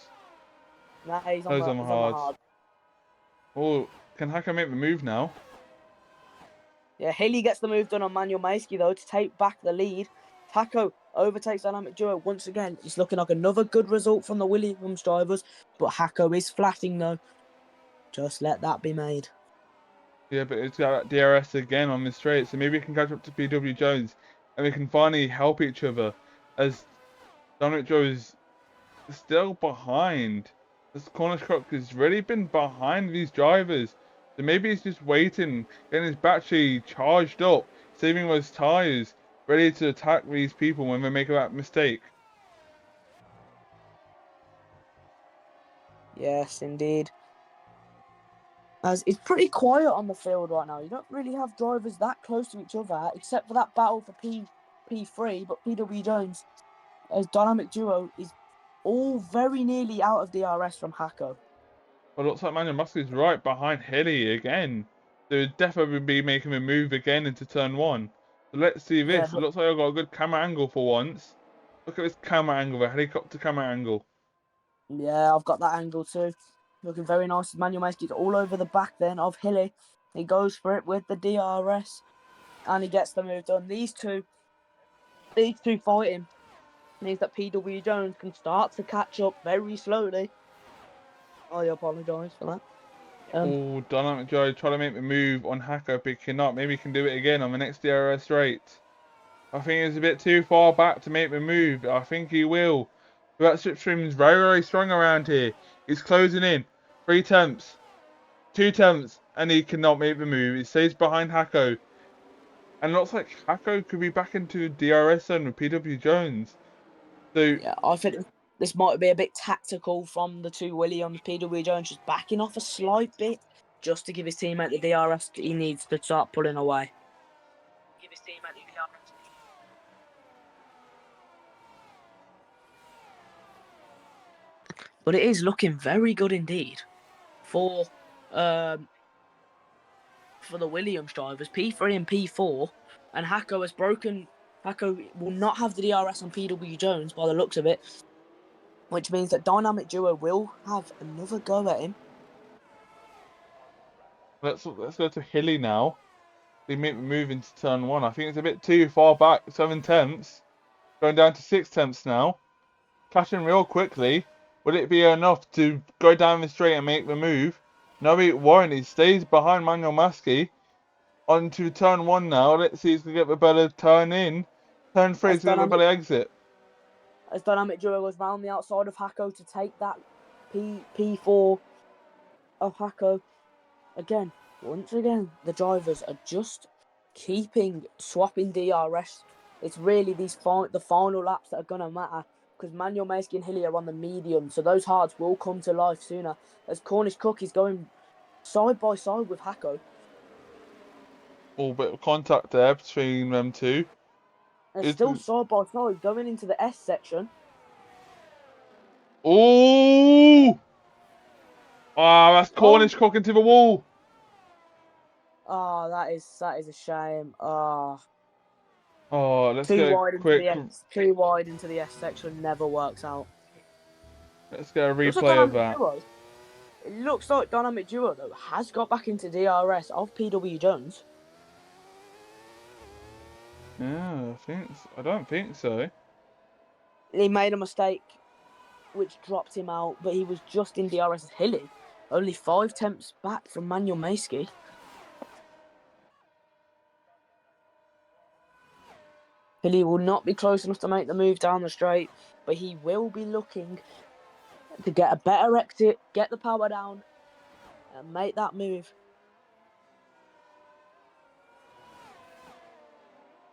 No, he's on the hard. Oh, can Hako make the move now? Yeah, Hilly gets the move done on Manuel Maskey, though, to take back the lead. Hako overtakes Dynamic Duo once again. It's looking like another good result from the Williams drivers, but Hako is flatting, though. Just let that be made. Yeah, but it's got DRS again on the straight, so maybe we can catch up to PW Jones, and we can finally help each other, as Dynamic Duo is still behind. This corner truck has really been behind these drivers. So maybe he's just waiting, getting his battery charged up, saving those tyres, ready to attack these people when they make that mistake. Yes, indeed. As it's pretty quiet on the field right now. You don't really have drivers that close to each other, except for that battle for P3. But PW Jones, as Dynamic Duo, is all very nearly out of DRS from Hako. Well, looks like Manuel Maskey is right behind Hilly again. They'll definitely be making a move again into turn 1. So let's see this. Yeah, It looks like I've got a good camera angle for once. Look at this camera angle, the helicopter camera angle. Yeah, I've got that angle too. Looking very nice. Manuel Maskey's all over the back then of Hilly. He goes for it with the DRS. And he gets the move done. These two fighting means that PW Jones can start to catch up very slowly. I apologise for that. Oh, Dynamic Joe trying to make the move on Hako, picking up. Maybe he can do it again on the next DRS straight. I think it's a bit too far back to make the move. I think he will. But that slipstream is very, very strong around here. He's closing in. 3 tenths. 2 tenths. And he cannot make the move. He stays behind Hako. And it looks like Hako could be back into DRS zone with PW Jones. So Yeah, I think this might be a bit tactical from the two Williams. PW Jones just backing off a slight bit just to give his teammate the DRS he needs to start pulling away. Give his teammate the DRS. But it is looking very good indeed for the Williams drivers, P3 and P4, and Hako has broken. Hako will not have the DRS on PW Jones by the looks of it, which means that Dynamic Duo will have another go at him. let's go to Hilly now. They make the move into turn 1. I think it's a bit too far back. 7 tenths. Going down to 6 tenths now. Catching real quickly. Would it be enough to go down the straight and make the move? No, it won't. He stays behind Manuel Maskey. Onto turn 1 now. Let's see if he can get the better turn in. Turn 3 is going to get the better exit. As Dynamic Duo goes round the outside of Hako to take that P4 of Hako. Again, once again, the drivers are just swapping DRS. It's really the final laps that are going to matter, because Manuel Maskey and Hilly are on the medium, so those hards will come to life sooner, as Cornish Cook is going side by side with Hako. All bit of contact there between them two. They're still side by side going into the S section. Oh! Ah, that's Cornish Cook into the wall. Oh, that is a shame. Oh, let's too get wide a quick. Too wide into the S section never works out. Let's get a replay of that. Duo. It looks like Dynamic Duo though has got back into DRS of PW Jones. Yeah, I don't think so. He made a mistake, which dropped him out, but he was just in DRS as Hilly, only 5 tenths back from Manuel Maskey. Hilly will not be close enough to make the move down the straight, but he will be looking to get a better exit, get the power down, and make that move.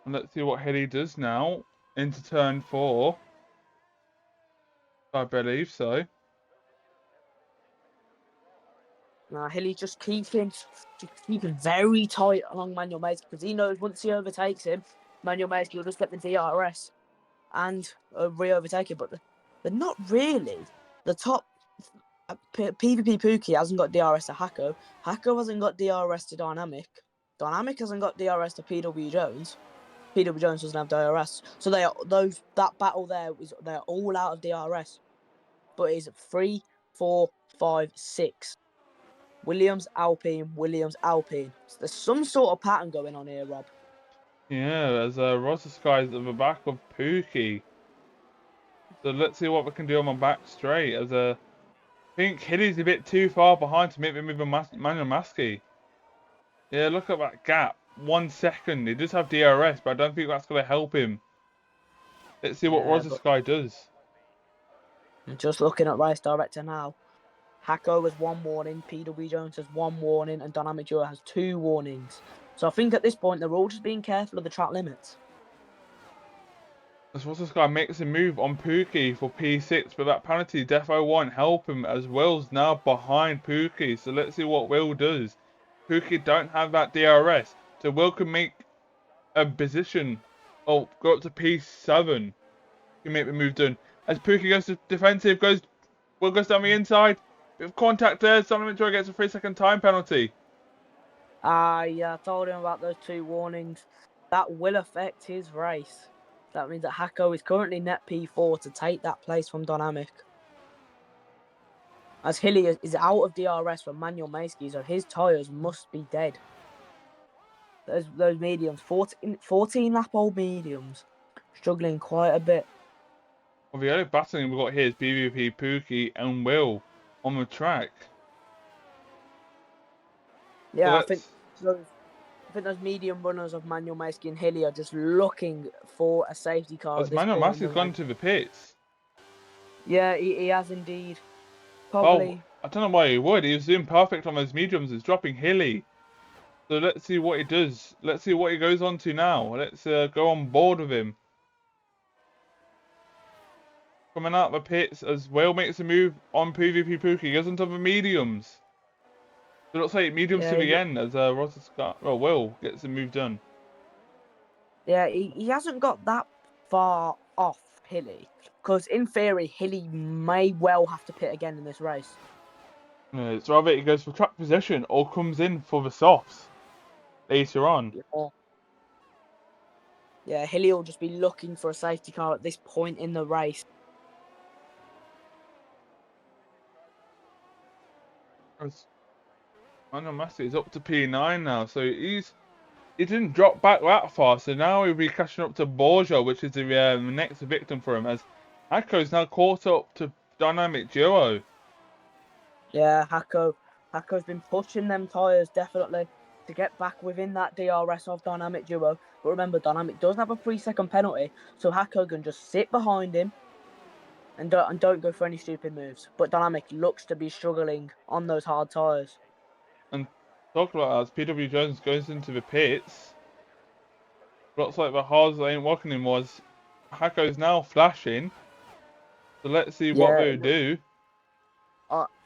And let's see what Hilly does now into turn 4. I believe so. Now Hilly just keeping very tight along Manuel Maskey, because he knows once he overtakes him, Manuel Maskey will just get the DRS and re-overtake it. But they're not really. The top PvP Pookie hasn't got DRS to Hako. Hako hasn't got DRS to Dynamic. Dynamic hasn't got DRS to PW Jones. PW Jones doesn't have DRS. So that battle there they're all out of DRS. But it's 3, 4, 5, 6. Williams, Alpine, Williams, Alpine. So there's some sort of pattern going on here, Rob. Yeah, there's a Roster Skies at the back of Pookie. So let's see what we can do on my back straight. I think Hilly's a bit too far behind to make the move on Manuel Maskey. Yeah, look at that gap. 1 second. He does have DRS, but I don't think that's going to help him. Let's see what Roster Sky does. I'm just looking at Race Director now. Hako has 1 warning, PW Jones has 1 warning, and Dynamic Duo has 2 warnings. So I think at this point, they're all just being careful of the track limits. As Roster Sky makes a move on Pookie for P6, but that penalty defo won't help him, as Will's now behind Pookie. So let's see what Will does. Pookie don't have that DRS, so Will can make a position. Oh, go up to P7. Can make the move done. As Pookie goes to defensive, Will goes down the inside. Bit of contact there. Dynamic Duo gets a 3-second time penalty. Yeah, I told him about those 2 warnings. That will affect his race. That means that Hako is currently net P4 to take that place from Dynamic. As Hilly is out of DRS from Manuel Maskey, so his tyres must be dead. Those mediums, 14 lap old mediums, struggling quite a bit. Well, the only battling we've got here is BVP, Pookie, and Will on the track. So Yeah, let's. I think those medium runners of Manuel Maisky and Hilly are just looking for a safety car at As this Manuel point in Massey's the gone race. to the pits. Yeah, he has indeed. Well, Probably. I don't know why he would. He was doing perfect on those mediums. He's dropping Hilly. So let's see what he does. Let's see what he goes on to now. Let's go on board with him. Coming out of the pits as Will makes a move on PvP Pookie. Goes onto the mediums. So it looks like mediums to Yeah, the end as Will gets the move done. yeah, he hasn't got that far off Hilly. Because in theory, Hilly may well have to pit again in this race. It's rather he goes for track position or comes in for the softs later on. Yeah. Yeah, Hilly will just be looking for a safety car at this point in the race. Manuel Massey is up to P9 now, so he didn't drop back that far. So now he'll be catching up to Borgia, which is the next victim for him, as Hako's now caught up to Dynamic Duo. Yeah, Hako's been pushing them tyres definitely to get back within that DRS of Dynamic Duo. But remember, Dynamic does have a 3-second penalty, so Hako can just sit behind him and don't go for any stupid moves. But Dynamic looks to be struggling on those hard tyres. And talk about as PW Jones goes into the pits, looks like the hards ain't working anymore. As Hako's now flashing, so let's see what Yeah, they'll do.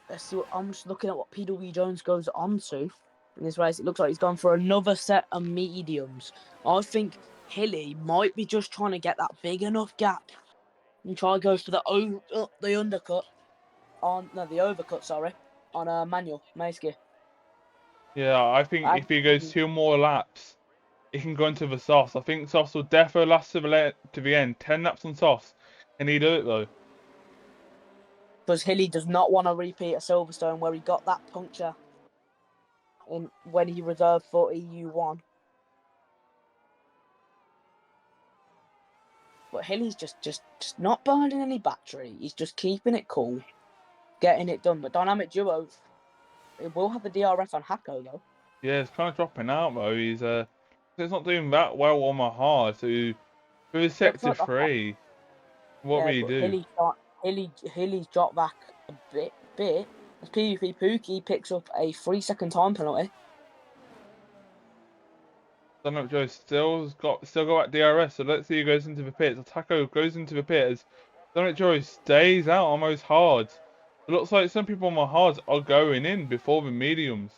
let's see. I'm just looking at what PW Jones goes on to in this race. It looks like he's gone for another set of mediums. I think Hilly might be just trying to get that big enough gap and try to go for the undercut the overcut, sorry, on Manuel Maisky. Yeah, I think if he goes 2 more laps, he can go into the softs. I think softs will definitely last to the end. 10 laps on softs. Can he do it though? Because Hilly does not want to repeat a Silverstone where he got that puncture when he reserved for EU1. But Hilly's just not burning any battery. He's just keeping it cool, getting it done. But Dynamic Duo, it will have the DRS on Hako though. Yeah, it's kind of dropping out though. He's not doing that well on my hard. So for his Looks sector like 3, what will he but do? Hilly's dropped back a bit. As PvP Pookie picks up a 3-second time penalty. Dynamic Joe still got that DRS. So let's see who goes into the pits. Taco goes into the pit as Dynamic Joe stays out on those hards. It looks like some people on my hards are going in before the mediums.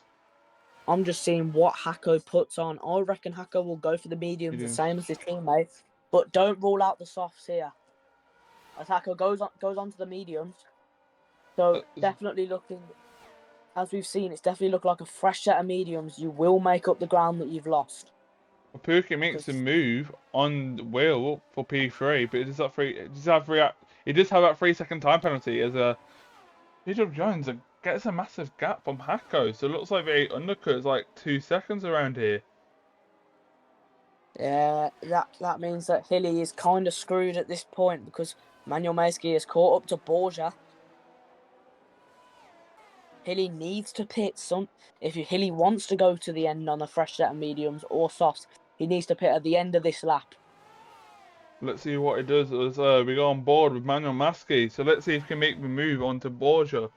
I'm just seeing what Hako puts on. I reckon Hako will go for the mediums the same as his teammate, but don't rule out the softs here. As Hako goes on to the mediums, so definitely looking, as we've seen, it's definitely looking like a fresh set of mediums. You will make up the ground that you've lost. Well, Pookie makes a move on Will for P3, but it does have that 3-second time penalty as Peter Jones gets a massive gap from Hako, so it looks like the undercut is like 2 seconds around here. Yeah, that means that Hilly is kind of screwed at this point because Manuel Maisky is caught up to Borgia. Hilly needs to pit if Hilly wants to go to the end on a fresh set of mediums or softs, he needs to pit at the end of this lap. Let's see what he does as we go on board with Manuel Maisky. So let's see if he can make the move onto Borgia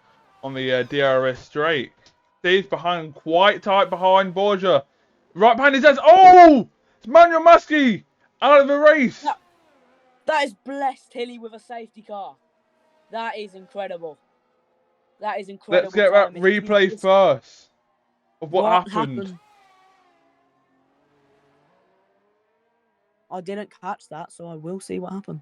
on the DRS straight. Stays behind, quite tight behind Borgia. Right behind his head. Oh! It's Manuel Maisky out of the race. That is blessed Hilly with a safety car. That is incredible. That is incredible. Let's get that replay first of what happened. I didn't catch that, so I will see what happened.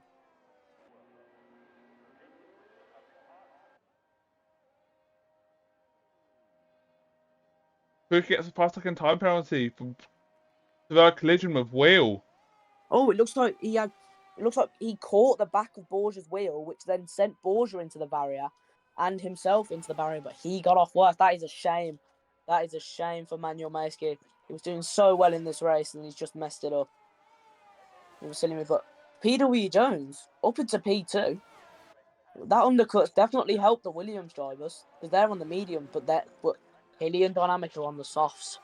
Who gets a 5-second time penalty for their collision with Will? Oh, it looks like he caught the back of Borgia's wheel, which then sent Borgia into the barrier and himself into the barrier, but he got off worse. That is a shame. That is a shame for Manuel Maisky. He was doing so well in this race and he's just messed it up. It was silly, but PW Jones up into P2. That undercut's definitely helped the Williams drivers because they're on the medium, but Hilly and Dynamic are on the softs.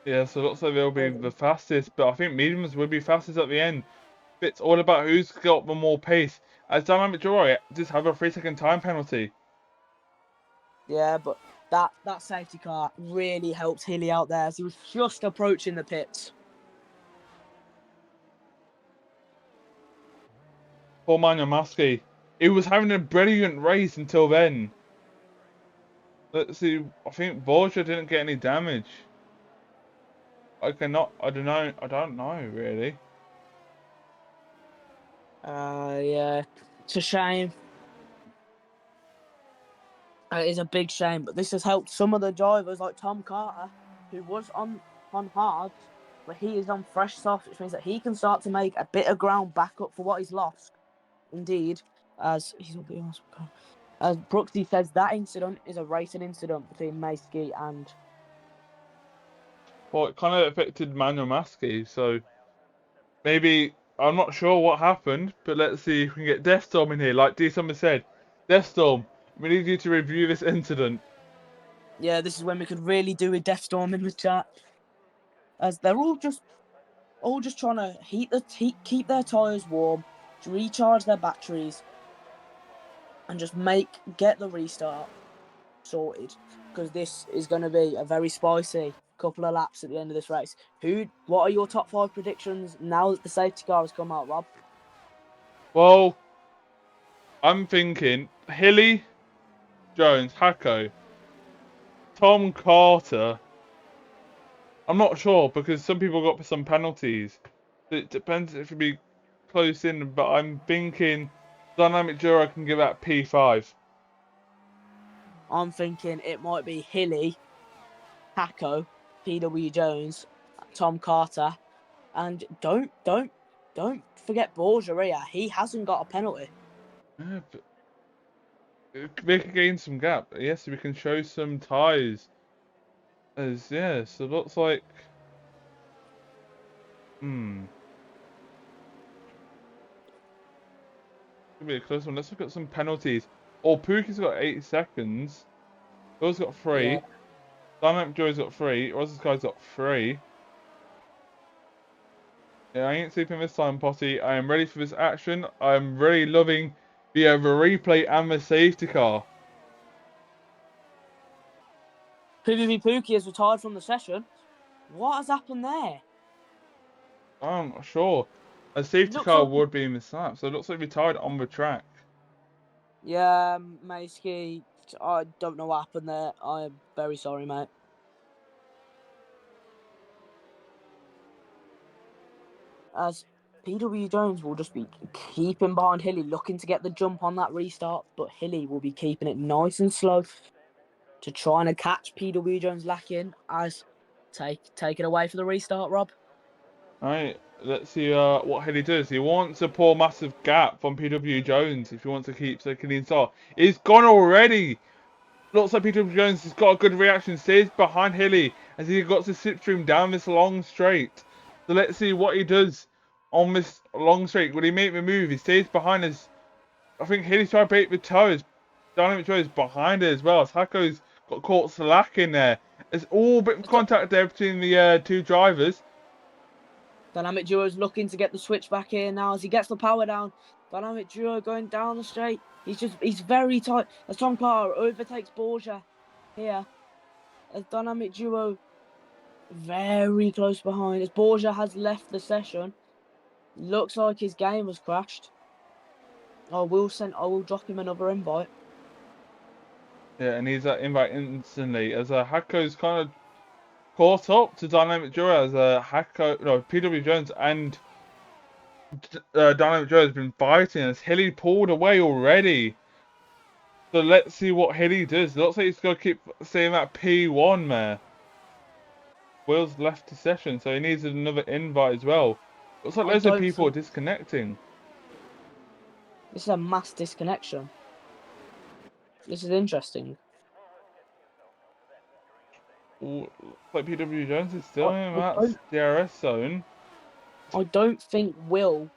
Yeah, so it looks like they'll be the fastest, but I think mediums will be fastest at the end. It's all about who's got the more pace. As Dynamic Joy just have a 3-second time penalty. Yeah, but that safety car really helped Hilly out there as he was just approaching the pits. Poor Manuel Maskey. He was having a brilliant race until then. Let's see, I think Borgia didn't get any damage. I don't know really. Yeah, it's a shame. It is a big shame, but this has helped some of the drivers like Tom Carter, who was on hards, but he is on fresh softs, which means that he can start to make a bit of ground back up for what he's lost. Indeed, as Brooksy says, that incident is a racing incident between Maysky and. Well, it kind of affected Manuel Maskey, so maybe I'm not sure what happened, but let's see if we can get Deathstorm in here. Like D Summer said, Deathstorm, we need you to review this incident. Yeah, this is when we could really do with Deathstorm in the chat, as they're all just trying to keep their tires warm, to recharge their batteries, and just get the restart sorted, because this is going to be a very spicy couple of laps at the end of this race. What are your top 5 predictions now that the safety car has come out, Rob? Well, I'm thinking Hilly, Jones, Hacko, Tom Carter. I'm not sure because some people got some penalties. It depends if it'd be close in, but I'm thinking Dynamic Duo can give that P5. I'm thinking it might be Hilly, Hacko, PW Jones, Tom Carter, and don't forget Borgia here. He hasn't got a penalty. Yeah, but they could gain some gap. Yes, we can show some ties. So it looks like Could be a close one. Let's look at some penalties. Oh, Pookie's got 8 seconds. Bill's got 3. Yeah. Dynamic Joy's got 3. Ross's guy's got 3. Yeah, I ain't sleeping this time, Potty. I am ready for this action. I'm really loving the replay and the safety car. PvP Pookie has retired from the session. What has happened there? I'm not sure. A safety Looks car like- would be in the slap, so it looks like we tied on the track. Yeah, Maysky, I don't know what happened there. I'm very sorry, mate. As PW Jones will just be keeping behind Hilly, looking to get the jump on that restart, but Hilly will be keeping it nice and slow to try and catch PW Jones lacking. As take it away for the restart, Rob. Alright, let's see what Hilly does. He wants to pour a massive gap from PW Jones if he wants to keep second in start. He's gone already! Looks like PW Jones has got a good reaction. Stays behind Hilly as he got to slipstream down this long straight. So let's see what he does on this long straight. Will he make the move? He stays behind us. I think Hilly's trying to break the toes. Dynamic Joe is behind it as well. Taco's got caught slacking there. There's all a bit of contact there between the two drivers. Dynamic Duo's looking to get the switch back here now as he gets the power down. Dynamic Duo going down the straight. He's very tight as Tom Carter overtakes Borgia here. As Dynamic Duo very close behind. As Borgia has left the session. Looks like his game has crashed. I will drop him another invite. Yeah, and he's invite instantly as Hacko's kind of caught up to Dynamic Joe as PW Jones and Dynamic Joe has been fighting as Hilly pulled away already. So let's see what Hilly does. It looks like he's going to keep saying that P1 there. Will's left the session, so he needs another invite as well. Looks like loads of people are disconnecting. This is a mass disconnection. This is interesting. Ooh, looks like PW Jones is still in that DRS zone. I don't think Will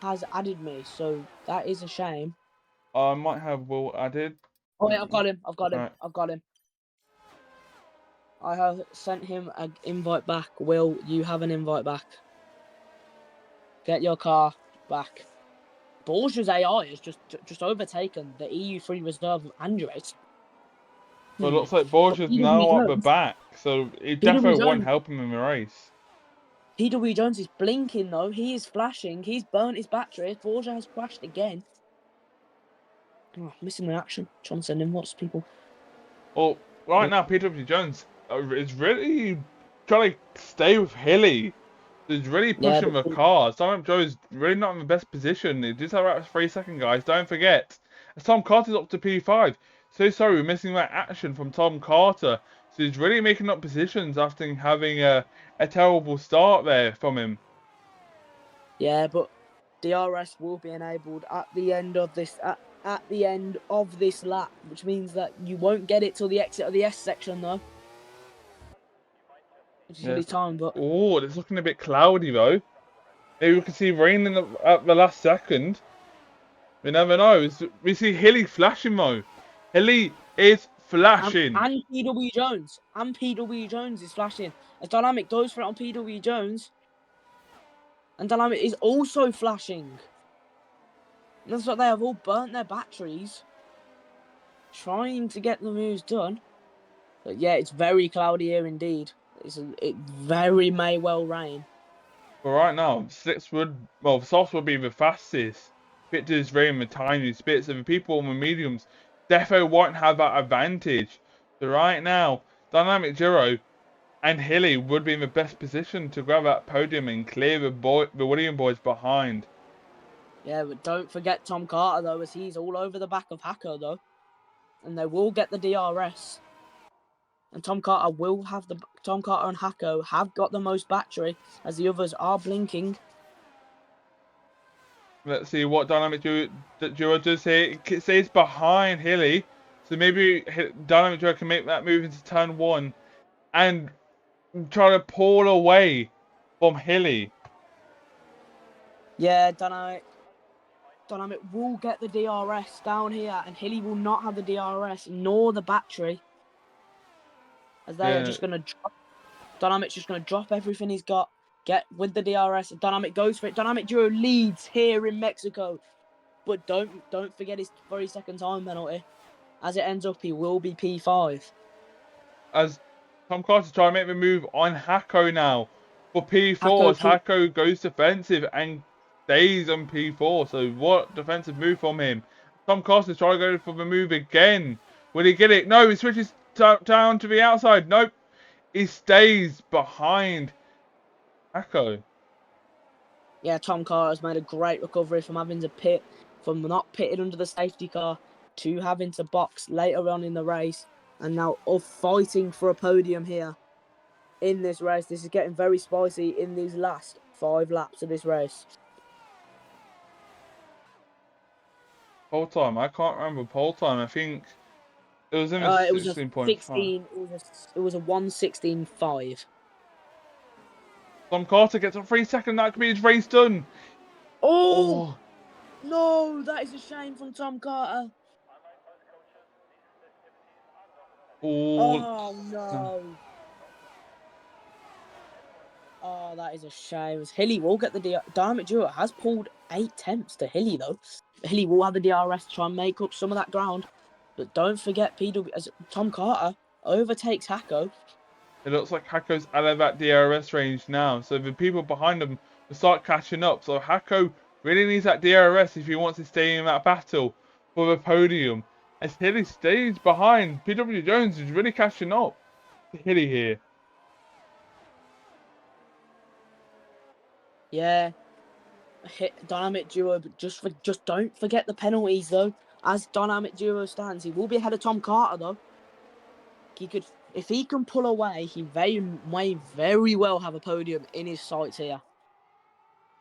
has added me, so that is a shame. I might have Will added. Oh wait, I've got him. Right. I've got him. I have sent him an invite back. Will, you have an invite back. Get your car back. Borgia's AI has just overtaken the EU3 reserve of Andres. But it looks like Borgia's PW now at the Jones. back, so it PW definitely won't Jones. help him in the race. PW Jones is blinking though. He is flashing. He's burnt his battery. Borgia has crashed again. Oh, missing the action. Trying to send invites to people. Well, right now, PW Jones is really trying to stay with Hilly. He's really Yeah, pushing the car. Simon Joe's really not in the best position. He just have about 3 seconds, guys. Don't forget. Tom Carter's up to P5. So sorry, we're missing that action from Tom Carter. So he's really making up positions after having a terrible start there from him. yeah, but DRS will be enabled at the end of this at the end of this lap, which means that you won't get it till the exit of the S section though. Which is silly time, but Oh, it's looking a bit cloudy though. Maybe we can see rain at the last second. We never know. We see Hilly flashing though. Hilly is flashing. and PW Jones. And PW Jones is flashing. As Dynamic goes for it on PW Jones. And Dynamic is also flashing. And that's what they have all burnt their batteries. Trying to get the moves done. But yeah, it's very cloudy here indeed. It very may well rain. But right now, softs would be the fastest. Victor's rain the tiniest bits, and the people on the mediums defo won't have that advantage. So right now, Dynamic Giro and Hilly would be in the best position to grab that podium and clear the William boys behind. Yeah, but don't forget Tom Carter though, as he's all over the back of Hacker though. And they will get the DRS. And Tom Carter and Hacko have got the most battery, as the others are blinking. Let's see what Dynamic Duo does here. It says behind Hilly, so maybe Dynamic Duo can make that move into turn 1 and try to pull away from Hilly. Yeah, Dynamic will get the DRS down here, and Hilly will not have the DRS nor the battery. As they are just going to drop. Dynamic's just going to drop everything he's got, get with the DRS. Dynamic goes for it. Dynamic Duo leads here in Mexico. But don't forget his 30-second time penalty. As it ends up, he will be P5. As Tom Carter's trying to make the move on Hacko now. For P4, as Hacko goes defensive and stays on P4. So what defensive move from him? Tom Carter's trying to go for the move again. Will he get it? No, he switches down to the outside. Nope. He stays behind Hacko. Yeah, Tom Carter has made a great recovery from having to pit, from not pitted under the safety car to having to box later on in the race, and now fighting for a podium here in this race. This is getting very spicy in these last 5 laps of this race. Pole time. I can't remember pole time. I think it was in a 16.5. It was a 1:16.5. Tom Carter gets a 3-second. That could be his race done. Oh no, that is a shame from Tom Carter. Oh no. Oh, that is a shame. Hilly will get the Dynamic Duo has pulled 8 tenths to Hilly though. Hilly will have the DRS to try and make up some of that ground. But don't forget as Tom Carter overtakes Hacko. It looks like Hacko's out of that DRS range now. So the people behind him will start catching up. So Hacko really needs that DRS if he wants to stay in that battle for the podium. As Hilly stays behind, PW Jones is really catching up to Hilly here. Yeah. Dynamic Duo, but just don't forget the penalties though. As Dynamic Duo stands, he will be ahead of Tom Carter though. If he can pull away, he may very well have a podium in his sights here.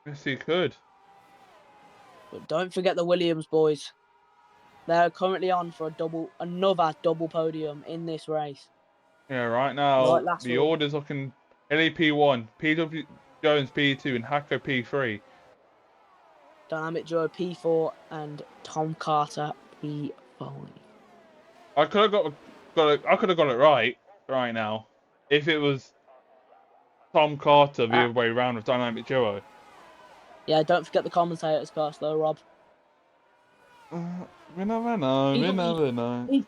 Yes, he could. But don't forget the Williams boys. They're currently on for another double podium in this race. Yeah, right now the order's looking Hilly P1, PW Jones P2, and Hacko P3. Dynamic Duo P4 and Tom Carter P5. I could have I could have got it right now if it was Tom Carter the other way around with Dynamic Duo. Yeah, don't forget the commentators first though, Rob. We never know. We never know.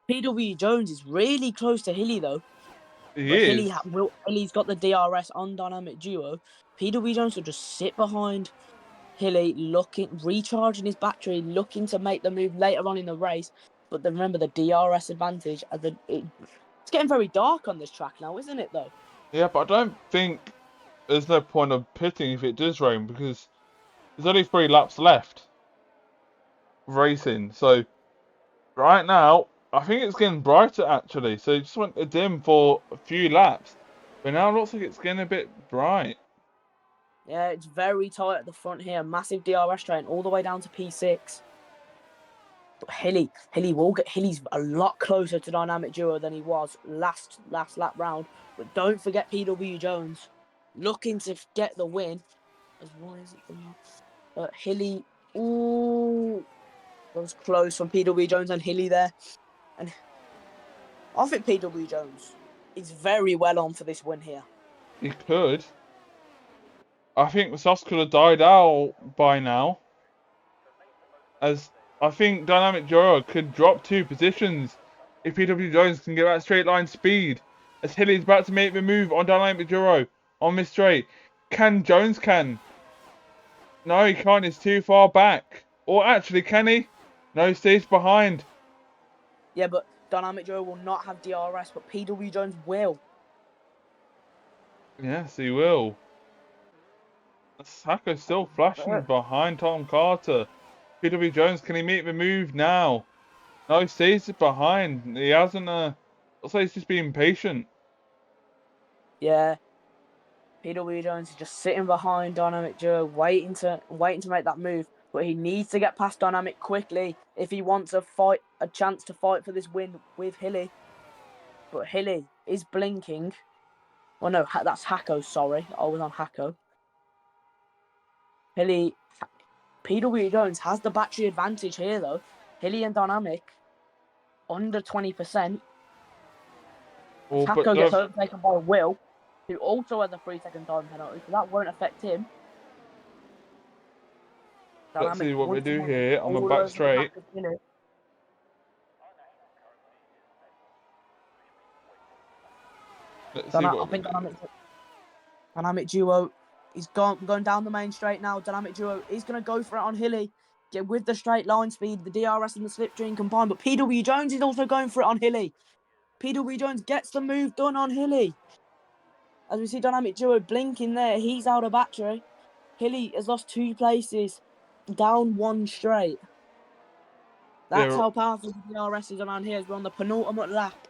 PW Jones is really close to Hilly though. He But is. Hilly's got the DRS on Dynamic Duo. PW Jones will just sit behind Hilly, recharging his battery, looking to make the move later on in the race. But then remember the DRS advantage. It's getting very dark on this track now, isn't it though? Yeah, but I don't think there's no point of pitting if it does rain because there's only 3 laps left of racing. So right now, I think it's getting brighter actually. So it just went a dim for a few laps, but now it looks like it's getting a bit bright. Yeah, it's very tight at the front here. Massive DRS train all the way down to P6. But Hilly's a lot closer to Dynamic Duo than he was last lap round. But don't forget PW Jones looking to get the win. As why is it? Hilly, ooh, that was close from PW Jones and Hilly there. And I think PW Jones is very well on for this win here. He could. I think the softs could have died out by now, as I think Dynamic Duo could drop 2 positions if PW Jones can get that straight line speed. As Hilly's about to make the move on Dynamic Duo on this straight. Jones can? No, he can't. He's too far back. Or actually, can he? No, he stays behind. Yeah, but Dynamic Duo will not have DRS, but PW Jones will. Yes, he will. Sacco's still flashing behind Tom Carter. PW Jones, can he make the move now? No, he stays behind. He hasn't. Looks like he's just being patient. Yeah. PW Jones is just sitting behind Dynamic Duo, waiting to make that move. But he needs to get past Dynamic quickly if he wants a chance to fight for this win with Hilly. But Hilly is blinking. Oh no, that's Hacko. Sorry, I was on Hacko. PW Jones has the battery advantage here though. Hilly and Dynamic under 20%. Hacko gets overtaken by Will, who also has a 3-second time penalty, so that won't affect him. Let's see what we do here on the back straight. Dynamic Duo is going down the main straight now. Dynamic Duo is going to go for it on Hilly. Get with the straight line speed, the DRS and the slipstream combined. But PW Jones is also going for it on Hilly. PW Jones gets the move done on Hilly. As we see Dynamic Duo blinking there, he's out of battery. Hilly has lost 2 places, down 1 straight. That's how powerful the DRS is around here as we're on the penultimate lap.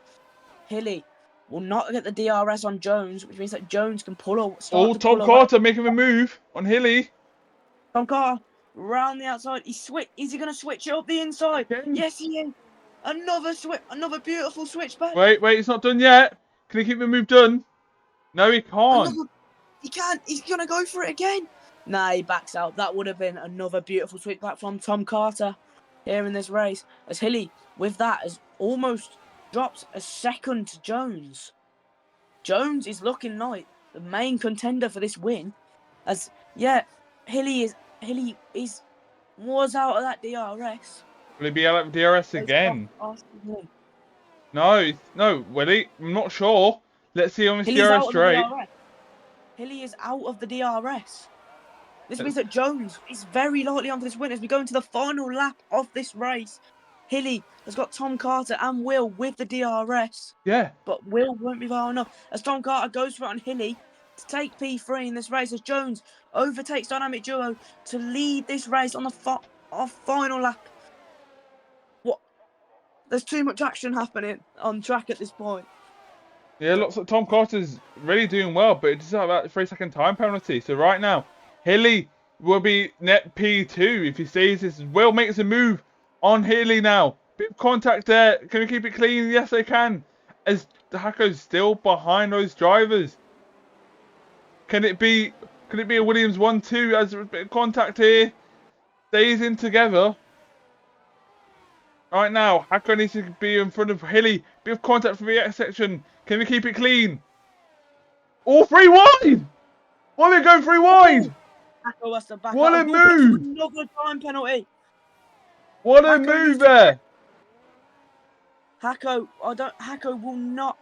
Hilly will not get the DRS on Jones, which means that Jones can Tom Carter making a move on Hilly. Tom Carter round the outside. Is he going to switch it up the inside? Again? Yes, he is. Another beautiful switch back. Wait, it's not done yet. Can he keep the move done? No, he can't. He can't. He's going to go for it again. Nah, he backs out. That would have been another beautiful switch back from Tom Carter here in this race. As Hilly, with that, has almost dropped a second to Jones. Jones is looking like the main contender for this win. As, yeah, Hilly was out of that DRS. Will he be out of DRS again? No, will he? I'm not sure. Let's see on this DRS straight. Hilly is out of the DRS. This means that Jones is very likely on for this win as we go into the final lap of this race. Hilly has got Tom Carter and Will with the DRS. Yeah. But Will won't be far enough as Tom Carter goes for it on Hilly to take P3 in this race as Jones overtakes Dynamic Duo to lead this race on the final lap. What? There's too much action happening on track at this point. Yeah, looks like Tom Carter's really doing well, but it does have that 3-second time penalty. So right now, Hilly will be net P2 if he stays this. Will makes a move on Hilly now. Bit of contact there. Can we keep it clean? Yes, they can. As the Hacko's still behind those drivers. Can it be a Williams 1-2 as a bit of contact here? stays in together. Right now, Hako needs to be in front of Hilly. Bit of contact from the X section. Can we keep it clean? All three wide! Why are we going three wide? Hako has to back What out. a Will pick up move! another time penalty. What a Hako move needs to there! Hako, Hako will not.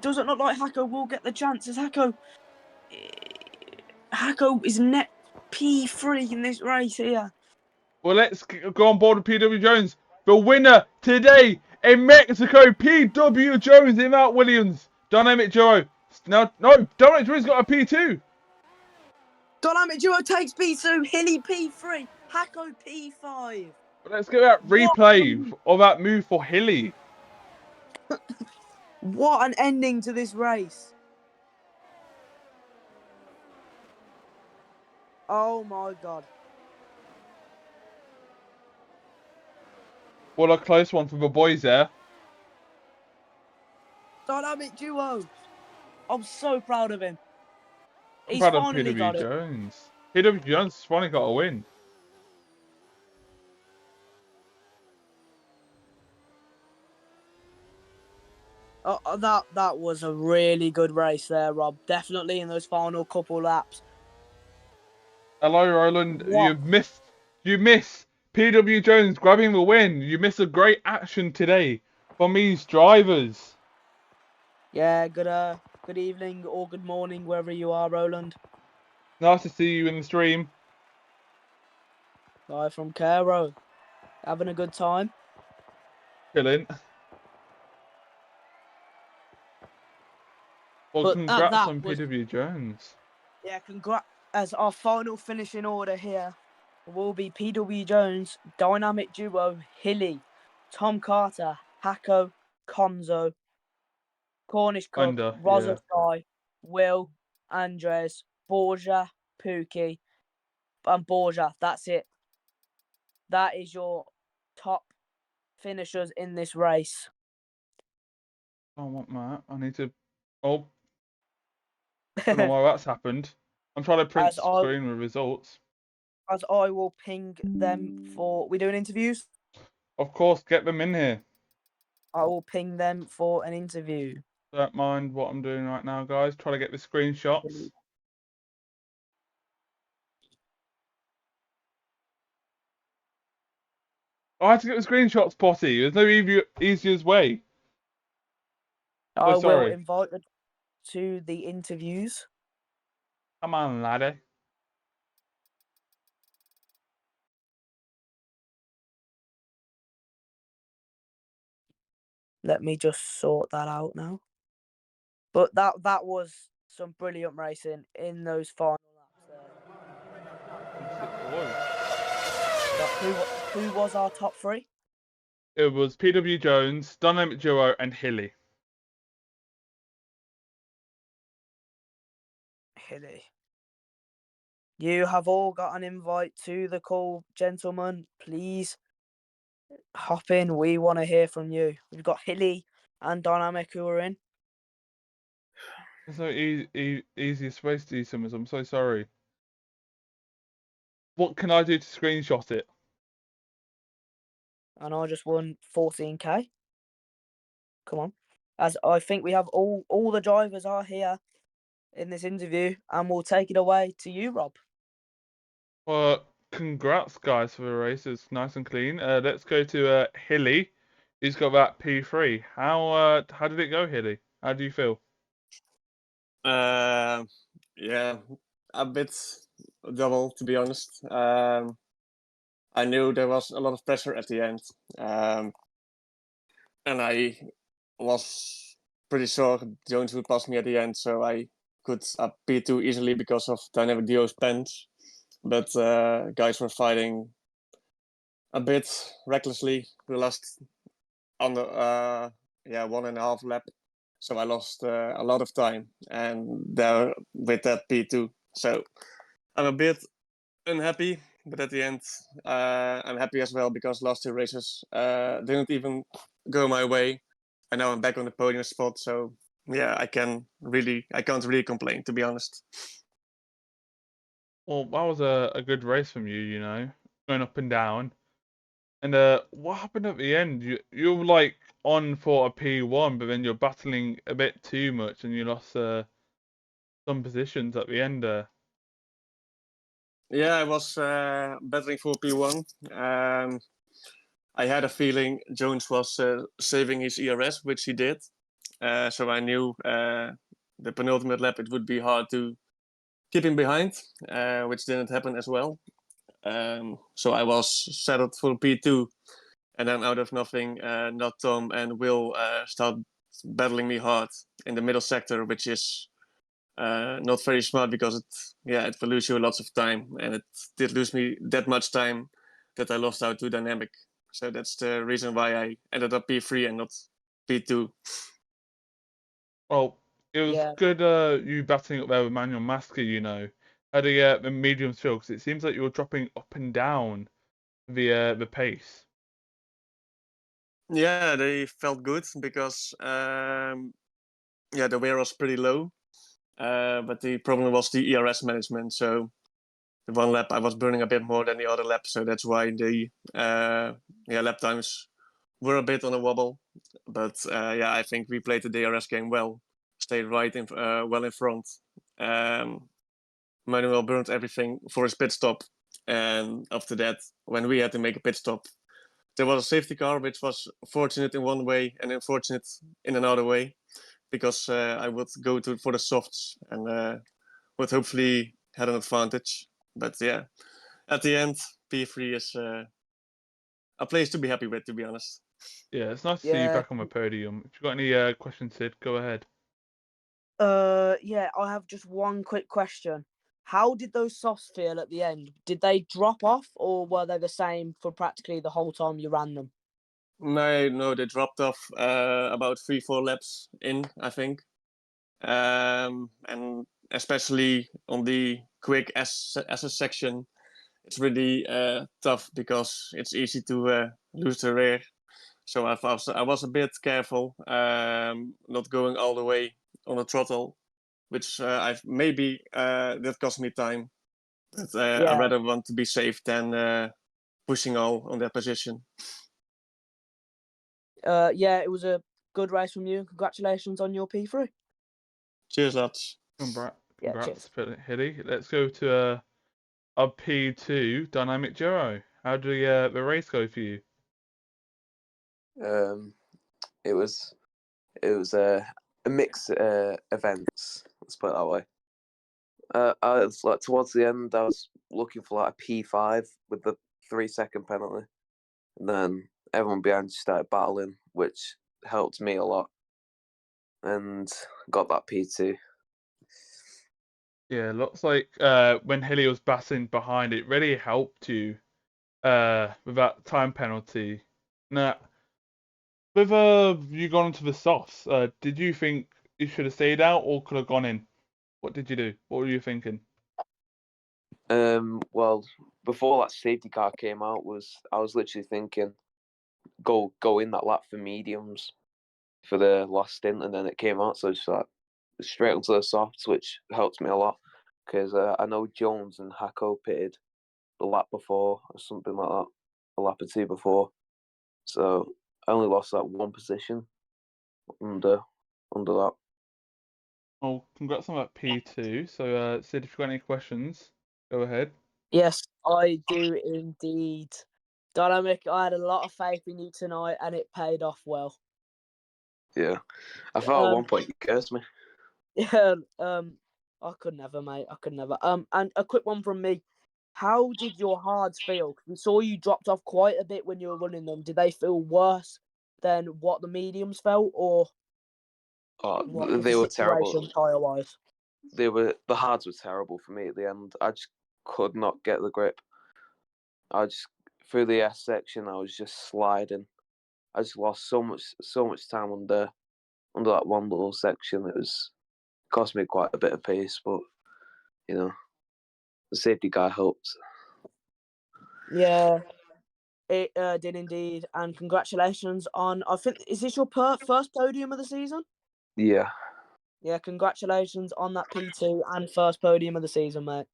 Doesn't look like Hako will get the chances. Hako is net P3 in this race here. Well, let's go on board with PW Jones. The winner today in Mexico, PW Jones in Mount Williams. Dynamic Duo. No, Dynamic Duo's got a P2. Dynamic Duo takes P2, Hilly P3, Hako P5. Let's get that What replay of that move for Hilly. What an ending to this race. Oh my god. What a close one for the boys there. Dynamic Duo. I'm so proud of him. I'm He's proud of finally got PW it. Jones. PW Jones finally got a win. That was a really good race there, Rob. Definitely in those final couple laps. Hello, Roland. What? You miss PW Jones grabbing the win. You miss a great action today from these drivers. Yeah, good evening or good morning wherever you are, Roland. Nice to see you in the stream. Live from Cairo. Having a good time. Chilling. Well, But congrats on was, PW Jones. yeah, congrats. As our final finishing order here will be PW Jones, Dynamic Duo, Hilly, Tom Carter, Hako, Konzo, Cornish Cub, Kinda, Rosa yeah. Sky, Will, Andres, Borja, Pookie, and Borja. That's it. That is your top finishers in this race. I want that. I need to. Oh, don't know why that's happened. I'm trying to print screen with results. As I will ping them for. We doing interviews? Of course, get them in here. I will ping them for an interview. Don't mind what I'm doing right now, guys. Try to get the screenshots. I had to get the screenshots, Potty. There's no easiest way. I will sorry. invite them to the interviews. Come on, laddie. Let me just sort that out now. But that was some brilliant racing in those final laps there. Who was our top three? It was PW Jones, Dynamic Duo, and Hilly. Hilly. You have all got an invite to the call, gentlemen. Please hop in. We want to hear from you. We've got Hilly and Dynamic who are in. There's no easiest way to do something. I'm so sorry. What can I do to screenshot it? And I just won 14k. Come on. As I think we have all the drivers are here in this interview, and we'll take it away to you, Rob. Well, congrats, guys, for the race. It's nice and clean. Let's go to Hilly. He's got that P3. How did it go, Hilly? How do you feel? Yeah, a bit double, to be honest. I knew there was a lot of pressure at the end, and I was pretty sure Jones would pass me at the end, so I could P2 easily because of Dynamic Duo's pens. But guys were fighting a bit recklessly the last under 1.5 lap, so I lost a lot of time, and there with that P2. So I'm a bit unhappy, but at the end I'm happy as well because last two races didn't even go my way, and now I'm back on the podium spot. So yeah, I can't really complain, to be honest. Well, that was a good race from you, you know. going up and down. And what happened at the end? You were like on for a P1, but then you're battling a bit too much, and you lost some positions at the end there. Yeah, I was battling for P1. I had a feeling Jones was saving his ERS, which he did. So I knew the penultimate lap it would be hard to keep him behind, which didn't happen as well. So I was settled for P2, and then out of nothing, not Tom and Will start battling me hard in the middle sector, which is not very smart because it will lose you lots of time, and it did lose me that much time that I lost out to Dynamic. So that's the reason why I ended up P3 and not P2. Well, it was Yeah. good you battling up there with Manuel Masker, you know. How the mediums feel? Because it seems like you were dropping up and down the pace. Yeah, they felt good because the wear was pretty low. But the problem was the ERS management. So the one lap I was burning a bit more than the other lap, so that's why the lap times were a bit on a wobble. But I think we played the DRS game well, stayed right in well in front. Manuel burned everything for his pit stop, and after that, when we had to make a pit stop, there was a safety car, which was fortunate in one way and unfortunate in another way, because I would go for the softs and would hopefully had an advantage. But yeah, at the end, P3 is a place to be happy with, to be honest. Yeah, it's nice to see you Yeah. back on the podium. If you've got any questions, Sid, go ahead. Yeah, I have just one quick question. How did those softs feel at the end? Did they drop off, or were they the same for practically the whole time you ran them? No, they dropped off about 3-4 laps in, I think. And especially on the quick SS section, it's really tough because it's easy to lose the rear. So I was a bit careful, not going all the way on the throttle, which I've maybe that cost me time. But I rather want to be safe than pushing all on that position. Yeah, it was a good race from you. Congratulations on your P3. Cheers, lads. Congrats, Yeah, cheers. Hilly. Let's go to a P2 Dynamic Duo. How did the race go for you? It was a mix events. Let's put it that way. I was like towards the end, I was looking for like a P5 with the 3-second penalty, and then everyone behind started battling, which helped me a lot, and got that P2. Yeah, looks like when Hilly was battling behind, it really helped you with that time penalty. Now, with you gone into the softs, did you think you should have stayed out or could have gone in? What did you do? What were you thinking? Well, before that safety car came out, I was literally thinking, go in that lap for mediums for the last stint, and then it came out, so it's like straight onto the softs, which helped me a lot because I know Jones and Hacko pitted the lap before or something like that, a lap or two before, so I only lost that one position under that. Well, congrats on that P2. So, Sid, if you've got any questions, go ahead. Yes, I do indeed. Dynamic, I had a lot of faith in you tonight, and it paid off well. Yeah, I thought at one point you cursed me. Yeah, I could never, mate. I could never. And a quick one from me. How did your hards feel? We saw you dropped off quite a bit when you were running them. Did they feel worse than what the mediums felt, or what was They the were terrible. situation tire-wise? The hards were terrible for me at the end. I just could not get the grip. Through the S section, I was just sliding. I just lost so much time under that one little section. It cost me quite a bit of pace, but you know, the safety guy helped. Yeah, it did indeed. And congratulations on, I think, is this your first podium of the season? Yeah. Yeah, congratulations on that P2 and first podium of the season, mate.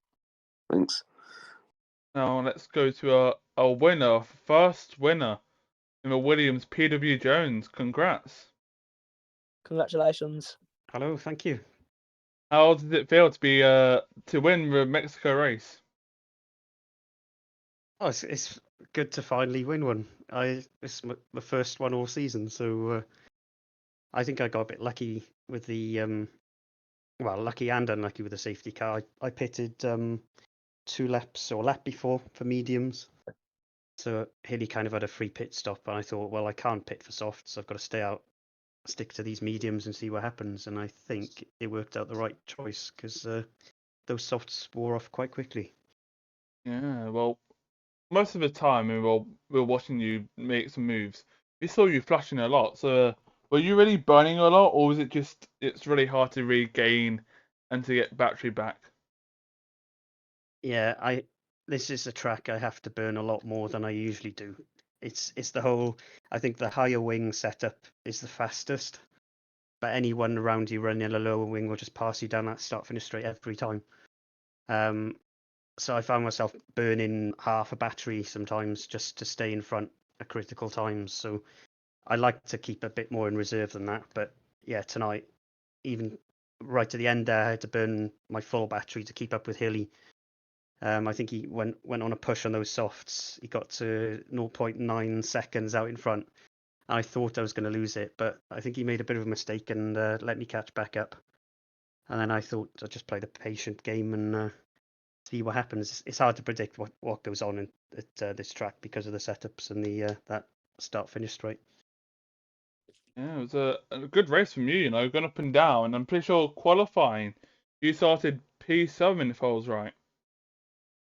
Thanks. Now let's go to a winner, first winner in the Williams PW Jones. Congrats. Congratulations. Hello, thank you. How did it feel to be to win the Mexico race? Oh, it's good to finally win one. It's the first one all season, so I think I got a bit lucky with the well, lucky and unlucky with the safety car. I pitted 2 laps or a lap before for mediums, so Hilly kind of had a free pit stop, and I thought, well, I can't pit for softs, so I've got to stay out, stick to these mediums, and see what happens. And I think it worked out the right choice because those softs wore off quite quickly. Yeah, well, most of the time we were watching you make some moves. We saw you flashing a lot. So were you really burning a lot, or was it just it's really hard to regain and to get battery back? Yeah, this is a track I have to burn a lot more than I usually do. It's the whole, I think the higher wing setup is the fastest, but anyone around you running a lower wing will just pass you down that start finish straight every time. So I found myself burning half a battery sometimes just to stay in front at critical times. So I like to keep a bit more in reserve than that. But yeah, tonight, even right to the end there, I had to burn my full battery to keep up with Hilly. I think he went on a push on those softs. He got to 0.9 seconds out in front. I thought I was going to lose it, but I think he made a bit of a mistake and let me catch back up. And then I thought I'd just play the patient game and see what happens. It's hard to predict what goes on at this track because of the setups and the that start finish straight. Yeah, it was a good race from you. You know, going up and down. And I'm pretty sure qualifying, you started P7 if I was right.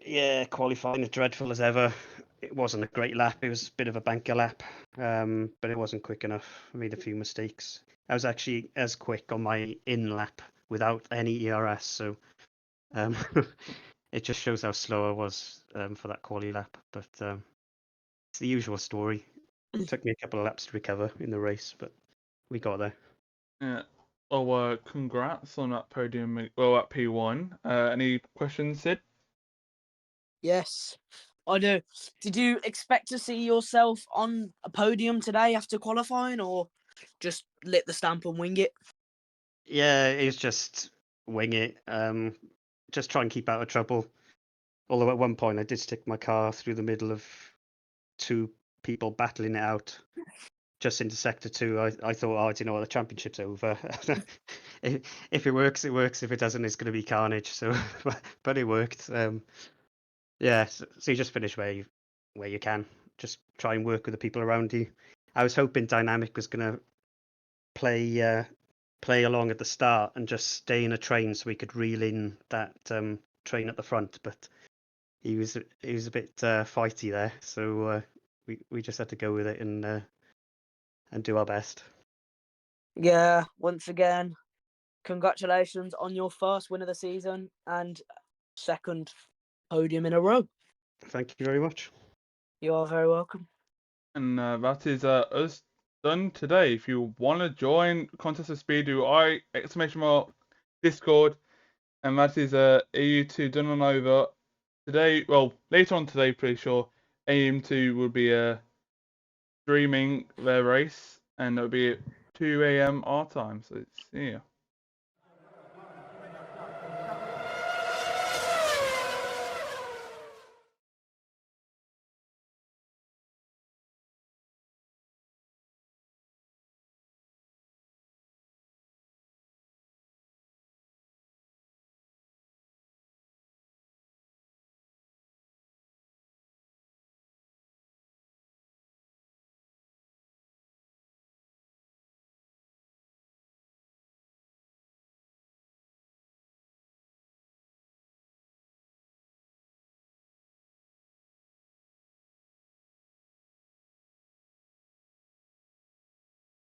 Yeah, qualifying as dreadful as ever. It wasn't a great lap. It was a bit of a banker lap, but it wasn't quick enough. I made a few mistakes. I was actually as quick on my in lap without any ERS, so um, it just shows how slow I was for that quali lap. But it's the usual story. It took me a couple of laps to recover in the race, but we got there. Yeah. Oh, congrats on that podium. Well, at P1. Any questions, Sid? Yes, I do. Did you expect to see yourself on a podium today after qualifying, or just lit the stamp and wing it? Yeah, it's just wing it. Just try and keep out of trouble. Although at one point I did stick my car through the middle of 2 people battling it out just into sector 2. I thought, oh, do you know what, the championship's over. If it works, it works. If it doesn't, it's going to be carnage. So, but it worked. Yeah, so you just finish where you can. Just try and work with the people around you. I was hoping Dynamic was going to play along at the start and just stay in a train so we could reel in that train at the front, but he was a bit fighty there, so we just had to go with it and do our best. Yeah, once again, congratulations on your first win of the season and second podium in a row. Thank you very much. You are very welcome. And that is us done today. If you want to join Contest of Speed, do I Discord, and that is EU2 done on over today. Well, later on today, pretty sure AM2 will be streaming their race, and it'll be at 2 a.m. our time. So see ya.